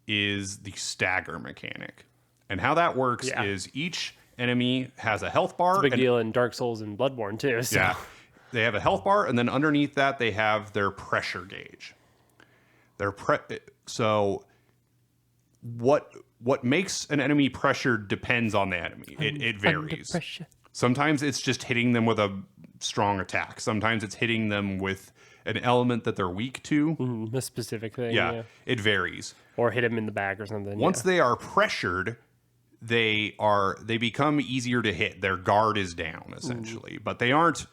is the stagger mechanic. And how that works Yeah. is each enemy has a health bar. Big and- deal in Dark Souls and Bloodborne too. So. Yeah. They have a health bar, and then underneath that they have their pressure gauge. So what makes an enemy pressured depends on the enemy. It varies. Sometimes it's just hitting them with a strong attack. Sometimes it's hitting them with an element that they're weak to. A specific thing. Yeah, it varies. Or hit him in the back or something. Once they are pressured, they become easier to hit. Their guard is down essentially, but they aren't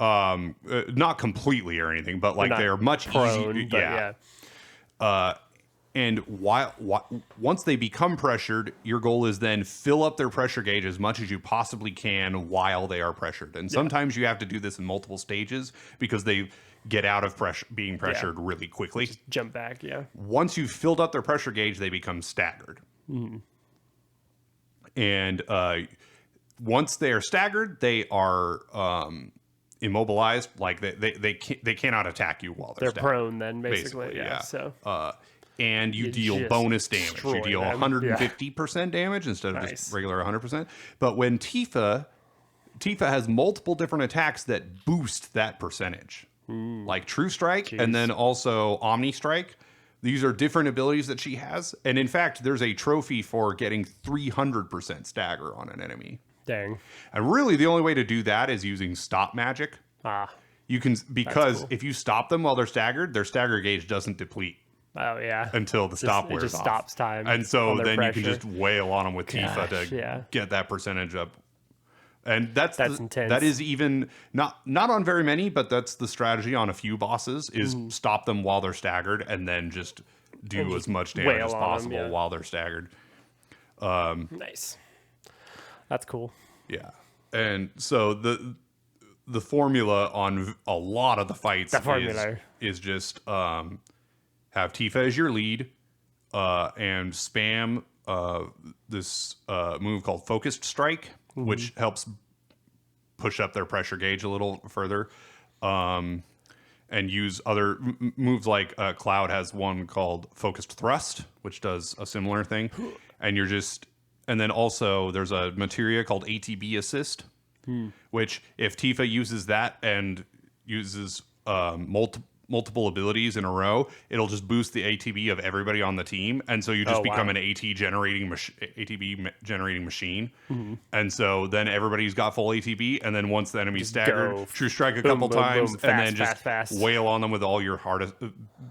not completely or anything, but like not they're much prone, easier. but Yeah. And once they become pressured, your goal is then fill up their pressure gauge as much as you possibly can while they are pressured. And sometimes you have to do this in multiple stages because they get out of being pressured really quickly. Just jump back, yeah. Once you've filled up their pressure gauge, they become staggered. And once they are staggered, they are immobilized. Like they cannot attack you while they're staggered. Prone then, basically. Yeah. So. And you deal bonus damage. You deal 150% damage instead of just regular 100%. But when Tifa has multiple different attacks that boost that percentage, like True Strike and then also Omni Strike. These are different abilities that she has. And in fact, there's a trophy for getting 300% stagger on an enemy. Dang. And really, the only way to do that is using stop magic. You can, because if you stop them while they're staggered, their stagger gauge doesn't deplete. Oh, yeah. Until the stop wears off. It just stops time. And so then pressure. You can just wail on them with Tifa to get that percentage up. And that's intense. That is even not on very many, but that's the strategy on a few bosses is stop them while they're staggered and then just do as much damage as possible while they're staggered. Nice. That's cool. Yeah. And so the formula on a lot of the fights is just have Tifa as your lead and spam this move called Focused Strike, which helps push up their pressure gauge a little further, and use other moves like Cloud has one called Focused Thrust, which does a similar thing. And then also there's a materia called ATB Assist, which if Tifa uses that and uses multiple abilities in a row, it'll just boost the ATB of everybody on the team, and so you just become an ATB generating machine. And so then everybody's got full ATB, and then once the enemy's staggered, True Strike a couple times, and then just wail on them with all your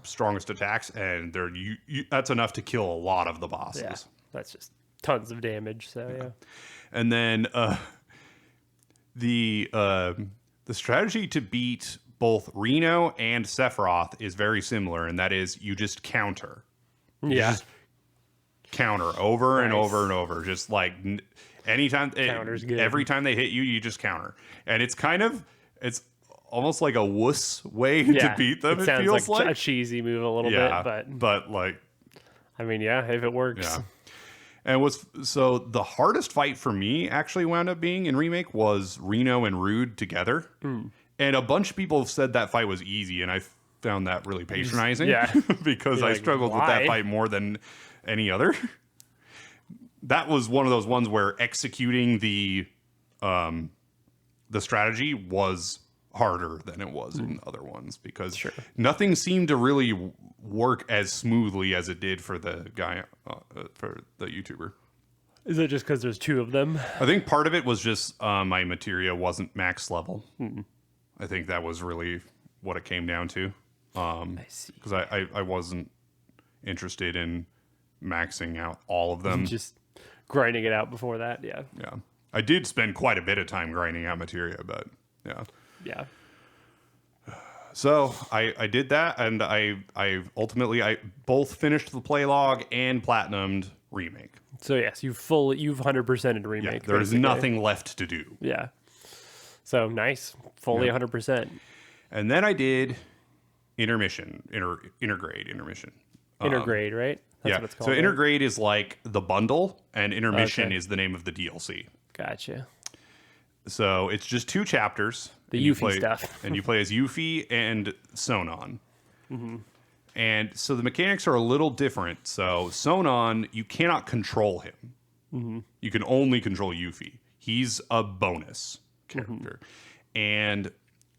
strongest attacks, and that's enough to kill a lot of the bosses. Yeah, that's just tons of damage. So and then the strategy to beat both Reno and Sephiroth is very similar, and that is you just counter. You just counter over and over and over. Just like anytime, every time they hit you, you just counter. And it's almost like a wuss way to beat them. It feels like a cheesy move a little bit, but like, I mean, if it works. Yeah. And so the hardest fight for me actually wound up being in Remake was Reno and Rude together. And a bunch of people have said that fight was easy, and I found that really patronizing because I struggled with that fight more than any other. That was one of those ones where executing the strategy was harder than it was in other ones because nothing seemed to really work as smoothly as it did for the guy, for the YouTuber. Is it just because there's two of them? I think part of it was just my materia wasn't max level. I think that was really what it came down to. I see. Because I wasn't interested in maxing out all of them. Just grinding it out before that, yeah. I did spend quite a bit of time grinding out materia, but yeah. So I did that, and I ultimately both finished the play log and platinumed Remake. So yes, you've 100%ed Remake. Yeah, there's nothing left to do. Yeah. So nice, fully 100%. And then I did intergrade intermission. Intergrade, right? That's what it's called. So intergrade is like the bundle, and intermission is the name of the DLC. Gotcha. So it's just 2 chapters. The Yuffie stuff. And you play as Yuffie and Sonon. And so the mechanics are a little different. So Sonon, you cannot control him. You can only control Yuffie. He's a bonus character. And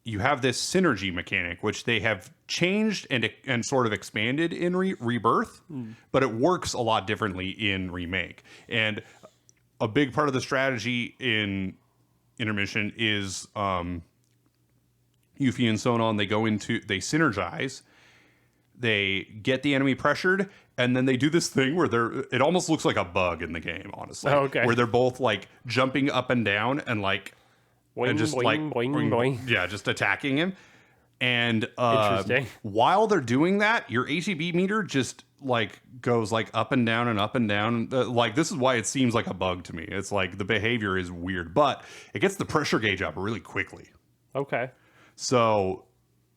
you have this synergy mechanic, which they have changed and sort of expanded in Rebirth, but it works a lot differently in Remake. And a big part of the strategy in intermission is Yuffie and Sonon, they synergize, they get the enemy pressured, and then they do this thing where it almost looks like a bug in the game, honestly. Where they're both like jumping up and down and like boing, and just boing, like boing, boing. Yeah, just attacking him. And Interesting. while they're doing that, your ATB meter just like goes like up and down and up and down. Like this is why it seems like a bug to me. It's like the behavior is weird, but it gets the pressure gauge up really quickly. Okay. So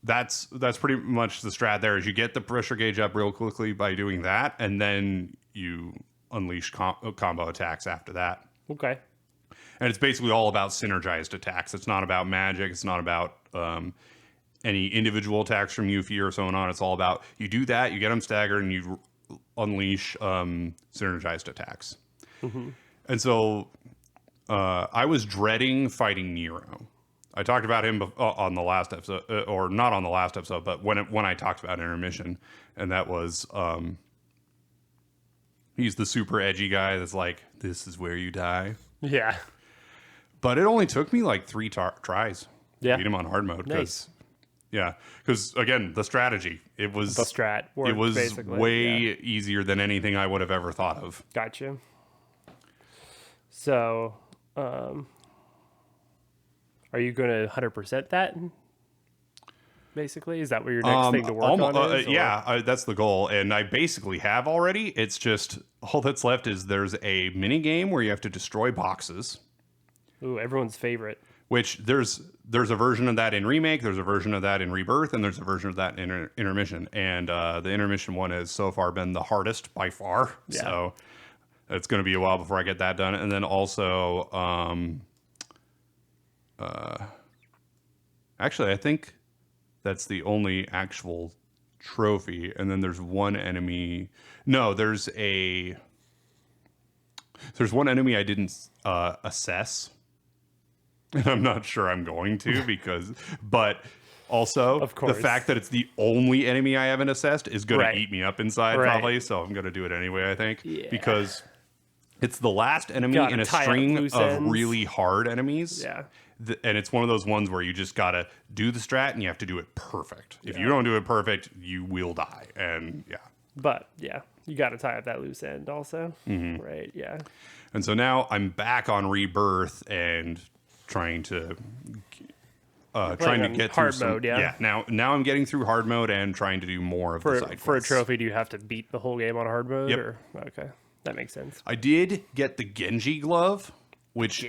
that's pretty much the strat there is you get the pressure gauge up real quickly by doing that, and then you unleash combo attacks after that. Okay. And it's basically all about synergized attacks. It's not about magic. It's not about any individual attacks from Yuffie or so on. It's all about you do that, you get them staggered, and you unleash synergized attacks. And so I was dreading fighting Nero. I talked about him on the last episode, or not on the last episode, but when I talked about Intermission, and that was he's the super edgy guy that's like, this is where you die. Yeah. But it only took me like 3 tries to beat him on hard mode. Nice. Yeah, because again, the strategy, it was The strat worked, it was basically. way easier than anything I would have ever thought of. Gotcha. So, are you going to 100% that? Basically, is that what your next thing to work on is? Yeah, that's the goal, and I basically have already. It's just all that's left is there's a mini game where you have to destroy boxes. Ooh, everyone's favorite. Which there's a version of that in Remake, there's a version of that in Rebirth, and there's a version of that in Intermission. And the Intermission one has so far been the hardest by far. Yeah. So it's going to be a while before I get that done. And then also, actually, I think that's the only actual trophy. And then there's one enemy. No, there's one enemy I didn't assess. And I'm not sure I'm going to but also Of course. the fact that it's the only enemy I haven't assessed is going to eat me up inside probably. So I'm going to do it anyway, I think, because it's the last enemy in a string of really hard enemies. Yeah. And it's one of those ones where you just got to do the strat and you have to do it perfect. If you don't do it perfect, you will die. And But yeah, you got to tie up that loose end also. Right. Yeah. And so now I'm back on Rebirth and trying to get through hard mode. Now I'm getting through hard mode and trying to do more of the side quests. For a trophy, do you have to beat the whole game on hard mode? Yep. Or okay, that makes sense. I did get the Genji glove, which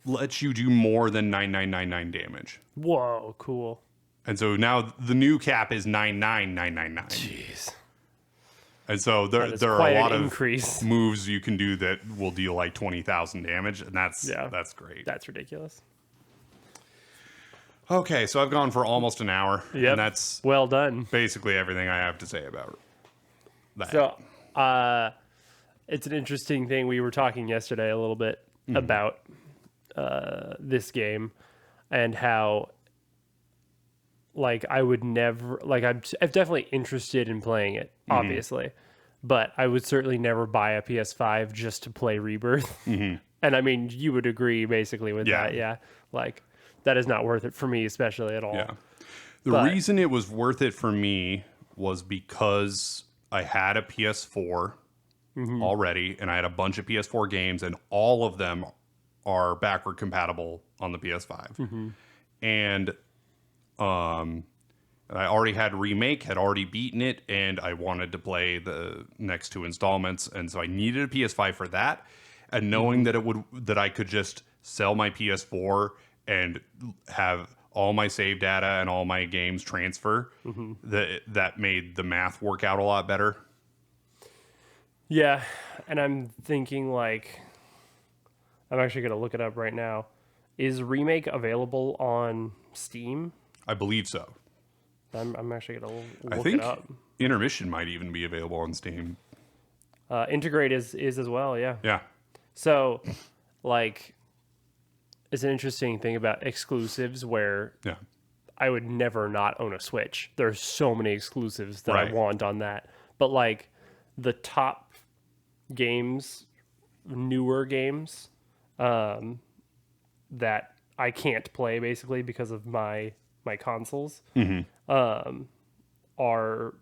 lets you do more than 9999 damage. Whoa, cool. And so now the new cap is 99999. Jeez. And so there are a lot of increase. Moves you can do that will deal like 20,000 damage, and that's great. That's ridiculous. Okay, so I've gone for almost an hour, and that's well done. Basically everything I have to say about that. So, it's an interesting thing. We were talking yesterday a little bit about this game and how, like, I would never, like, I'm definitely interested in playing it, obviously, but I would certainly never buy a PS5 just to play Rebirth. And I mean, you would agree basically with that. Yeah. Like, that is not worth it for me, especially at all. Yeah. The reason it was worth it for me was because I had a PS4 already, and I had a bunch of PS4 games, and all of them are backward compatible on the PS5. And I already had Remake, had already beaten it, and I wanted to play the next 2 installments, and so I needed a PS5 for that. And knowing that I could just sell my PS4 and have all my save data and all my games transfer, that made the math work out a lot better. Yeah, and I'm thinking, like, I'm actually going to look it up right now. Is Remake available on Steam? I believe so. I'm actually going to look it up. Intermission might even be available on Steam. Integrate is as well, yeah. Yeah. So, like, it's an interesting thing about exclusives where I would never not own a Switch. There's so many exclusives that I want on that. But, like, the top games, newer games, that I can't play, basically, because of my consoles, are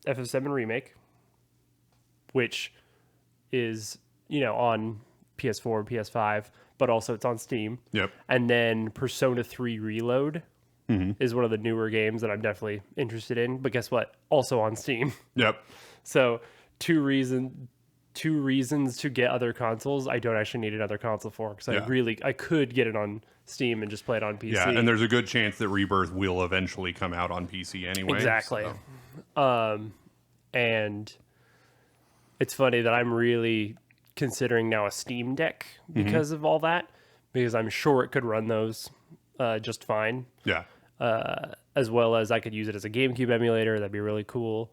FF7 Remake, which is, on PS4 and PS5, but also it's on Steam. Yep. And then Persona 3 Reload, is one of the newer games that I'm definitely interested in. But guess what? Also on Steam. Yep. So two reasons to get other consoles. I don't actually need another console for because I could get it on Steam and just play it on PC. Yeah, and there's a good chance that Rebirth will eventually come out on PC anyway. Exactly. So. And it's funny that I'm really considering now a Steam Deck because of all that, because I'm sure it could run those just fine. Yeah. As well as I could use it as a GameCube emulator. That'd be really cool.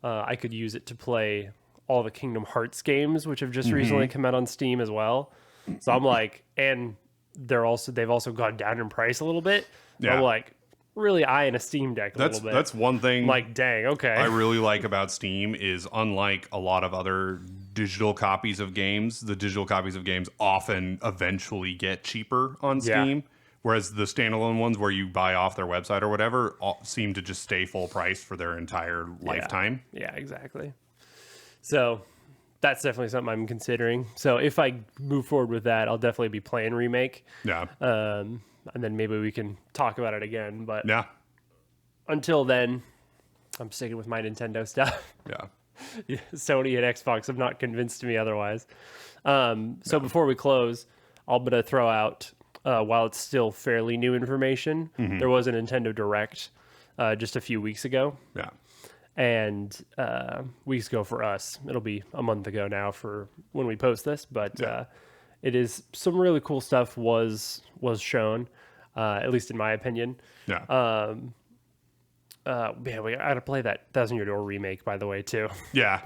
I could use it to play all the Kingdom Hearts games, which have just recently come out on Steam as well. So I'm like, and they've also gone down in price a little bit. So Yeah. I'm like, really eyeing a Steam Deck a little bit. That's one thing. I'm like, dang, okay. I really like about Steam is, unlike a lot of other digital copies of games, the digital copies of games often eventually get cheaper on Steam. Whereas the standalone ones where you buy off their website or whatever seem to just stay full price for their entire lifetime. Yeah, exactly. So that's definitely something I'm considering. So if I move forward with that, I'll definitely be playing Remake. Yeah. And then maybe we can talk about it again. But Yeah. until then, I'm sticking with my Nintendo stuff. Yeah. Sony and Xbox have not convinced me otherwise. So before we close, I'm going to throw out, while it's still fairly new information, there was a Nintendo Direct just a few weeks ago. Yeah. And weeks ago for us. It'll be a month ago now for when we post this. But it is some really cool stuff was shown, at least in my opinion. Yeah. Yeah, we gotta play that 1,000 Year Door remake, by the way, too. Yeah.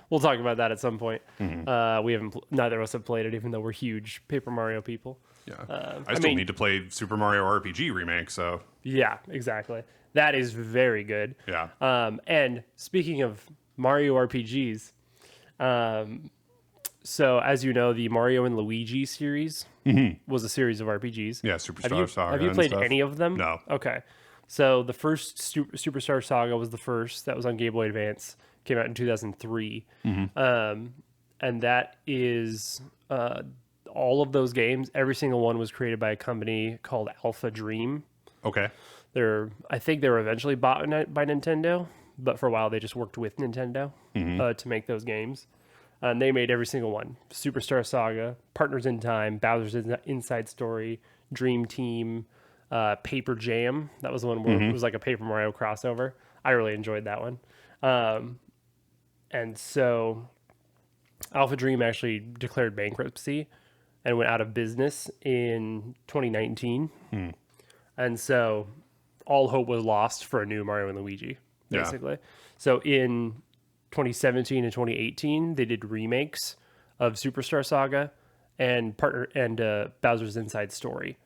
We'll talk about that at some point. Neither of us have played it, even though we're huge Paper Mario people. Yeah. I still need to play Super Mario RPG Remake, so. Yeah, exactly. That is very good. Yeah. And speaking of Mario RPGs, so as you know, the Mario and Luigi series was a series of RPGs. Yeah, Superstar Saga. Have you played any of them? No. Okay. So the first Superstar Saga was the first. That was on Game Boy Advance. Came out in 2003. And that is all of those games. Every single one was created by a company called Alpha Dream. Okay. I think they were eventually bought by Nintendo, but for a while they just worked with Nintendo to make those games. And they made every single one. Superstar Saga, Partners in Time, Bowser's Inside Story, Dream Team, Paper Jam. That was the one where it was like a Paper Mario crossover. I really enjoyed that one. And so Alpha Dream actually declared bankruptcy and went out of business in 2019. And so all hope was lost for a new Mario and Luigi, basically. Yeah. So in 2017 and 2018, they did remakes of Superstar Saga and Bowser's Inside Story,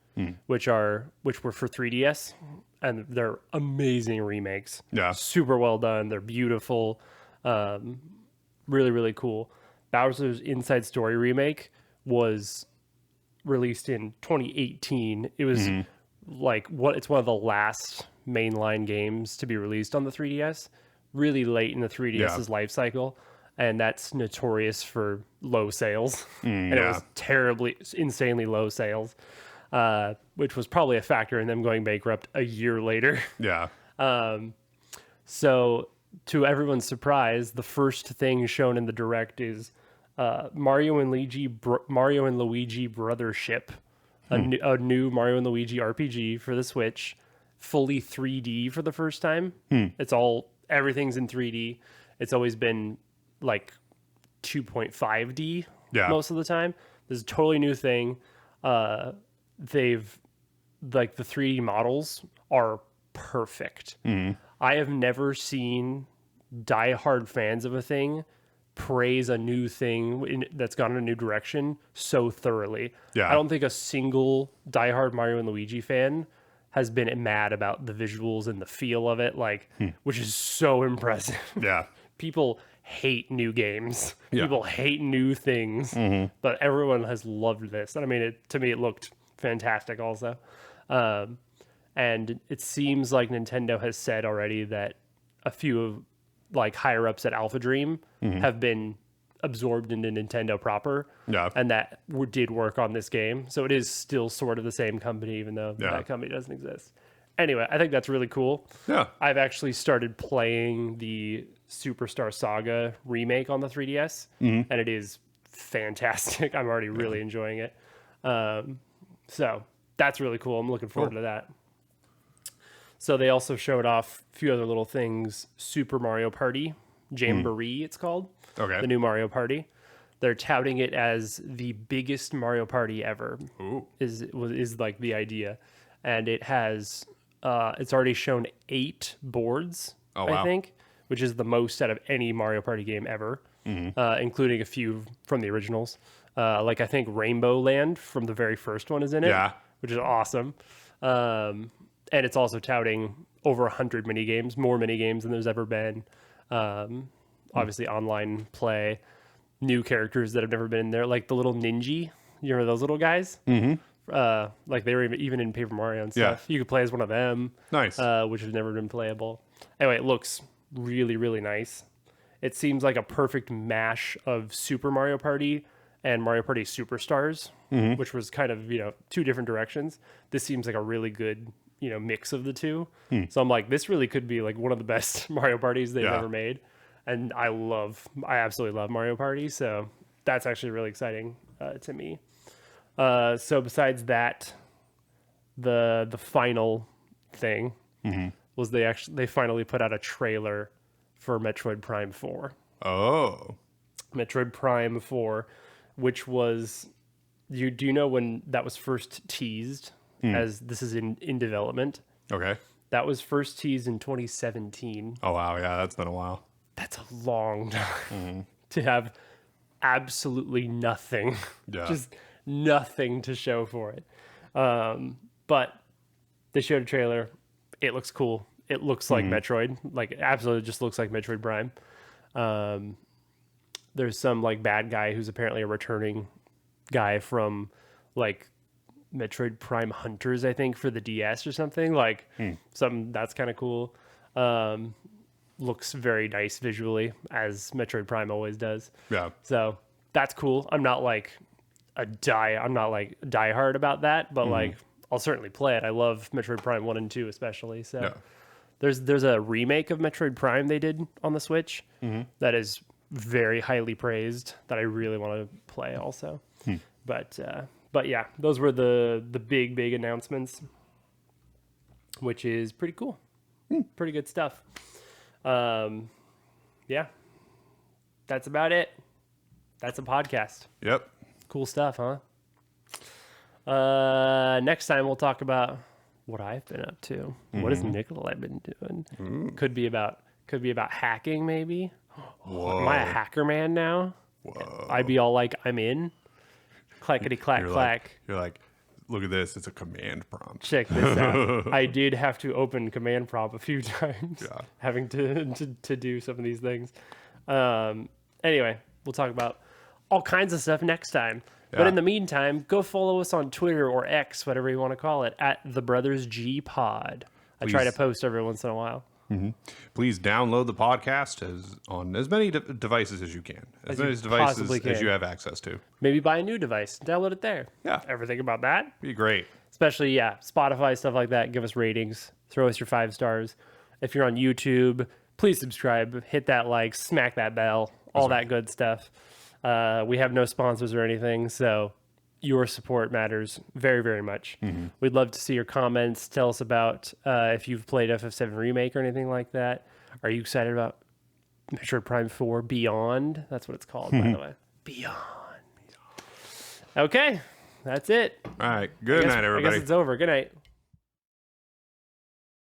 which were for 3DS, and they're amazing remakes. Yeah, super well done. They're beautiful, really really cool. Bowser's Inside Story remake was released in 2018. It was it's one of the last mainline games to be released on the 3DS, really late in the 3DS's life cycle, and that's notorious for low sales. And it was insanely low sales, which was probably a factor in them going bankrupt a year later. Yeah. So to everyone's surprise, the first thing shown in the Direct is Mario and Luigi Brothership, a new Mario and Luigi RPG for the Switch, fully 3D for the first time. Everything's in 3D. It's always been like 2.5D most of the time. This is a totally new thing. They've the 3D models are perfect. I have never seen diehard fans of a thing praise a new thing that's gone in a new direction so thoroughly. I don't think a single diehard Mario and Luigi fan has been mad about the visuals and the feel of it, which is so impressive. Yeah. People hate new games. People hate new things, but everyone has loved this. And I mean, to me, it looked fantastic also. And it seems like Nintendo has said already that a few of higher ups at Alpha Dream have been absorbed into Nintendo proper, and that did work on this game. So it is still sort of the same company, even though that company doesn't exist. Anyway, I think that's really cool. Yeah. I've actually started playing the Superstar Saga remake on the 3DS, and it is fantastic. I'm already really enjoying it. So that's really cool. I'm looking forward to that. So they also showed off a few other little things. Super Mario Party, Jamboree, it's called. Okay. The new Mario Party. They're touting it as the biggest Mario Party ever. Ooh. Is like the idea, and it has it's already shown 8 boards. Oh, wow. I think, which is the most out of any Mario Party game ever, including a few from the originals. Like I think Rainbow Land from the very first one is in it, which is awesome. And it's also touting over 100 mini games, more mini games than there's ever been. Obviously, online play. New characters that have never been in there, like the little ninja. You remember those little guys? Like they were even in Paper Mario and stuff. You could play as one of them. Nice. Which has never been playable. Anyway, it looks really, really nice. It seems like a perfect mash of Super Mario Party and Mario Party Superstars, which was kind of, 2 different directions. This seems like a really good, mix of the two. So I'm like, this really could be like one of the best Mario Parties they've ever made. And I absolutely love Mario Party, so that's actually really exciting to me. So besides that, the final thing was they finally put out a trailer for Metroid Prime 4. Oh. Metroid Prime 4, which was do you know when that was first teased as this is in development? Okay. That was first teased in 2017. Oh, wow. Yeah, that's been a while. That's a long time to have absolutely nothing, just nothing to show for it. But they showed a trailer. It looks cool. It looks like Metroid, like it absolutely just looks like Metroid Prime. There's some like bad guy who's apparently a returning guy from like Metroid Prime Hunters, I think, for the DS or something. Like something that's kind of cool. Looks very nice visually, as Metroid Prime always does. Yeah. So that's cool. I'm not like diehard about that, but like I'll certainly play it. I love Metroid Prime 1 and 2 especially. So there's a remake of Metroid Prime they did on the Switch that is very highly praised that I really want to play also. But yeah, those were the big announcements, which is pretty cool. Pretty good stuff. Yeah, that's about it. That's a podcast. Yep. Cool stuff, huh? Next time we'll talk about what I've been up to. What has Nicolai been doing? Could be about hacking, maybe. Am I a hacker man now? Whoa. I'd be all like, I'm in. Clackety clack clack. You're like, look at this. It's a command prompt. Check this out. I did have to open command prompt a few times, having to do some of these things. Anyway, we'll talk about all kinds of stuff next time. But in the meantime, go follow us on Twitter or X, whatever you want to call it, at the Brothers G Pod. I try to post every once in a while. Please download the podcast on as many devices as you can. As many devices as you have access to. Maybe buy a new device. Download it there. Yeah. Ever think about that? Be great. Especially, Spotify, stuff like that. Give us ratings. Throw us your 5 stars. If you're on YouTube, please subscribe. Hit that like. Smack that bell. All that good stuff. We have no sponsors or anything, so your support matters very, very much. We'd love to see your comments. Tell us about if you've played FF7 Remake or anything like that. Are you excited about Metroid Prime 4 Beyond? That's what it's called, by the way. Beyond. Okay, that's it. All right. Good night, everybody. I guess it's over. Good night.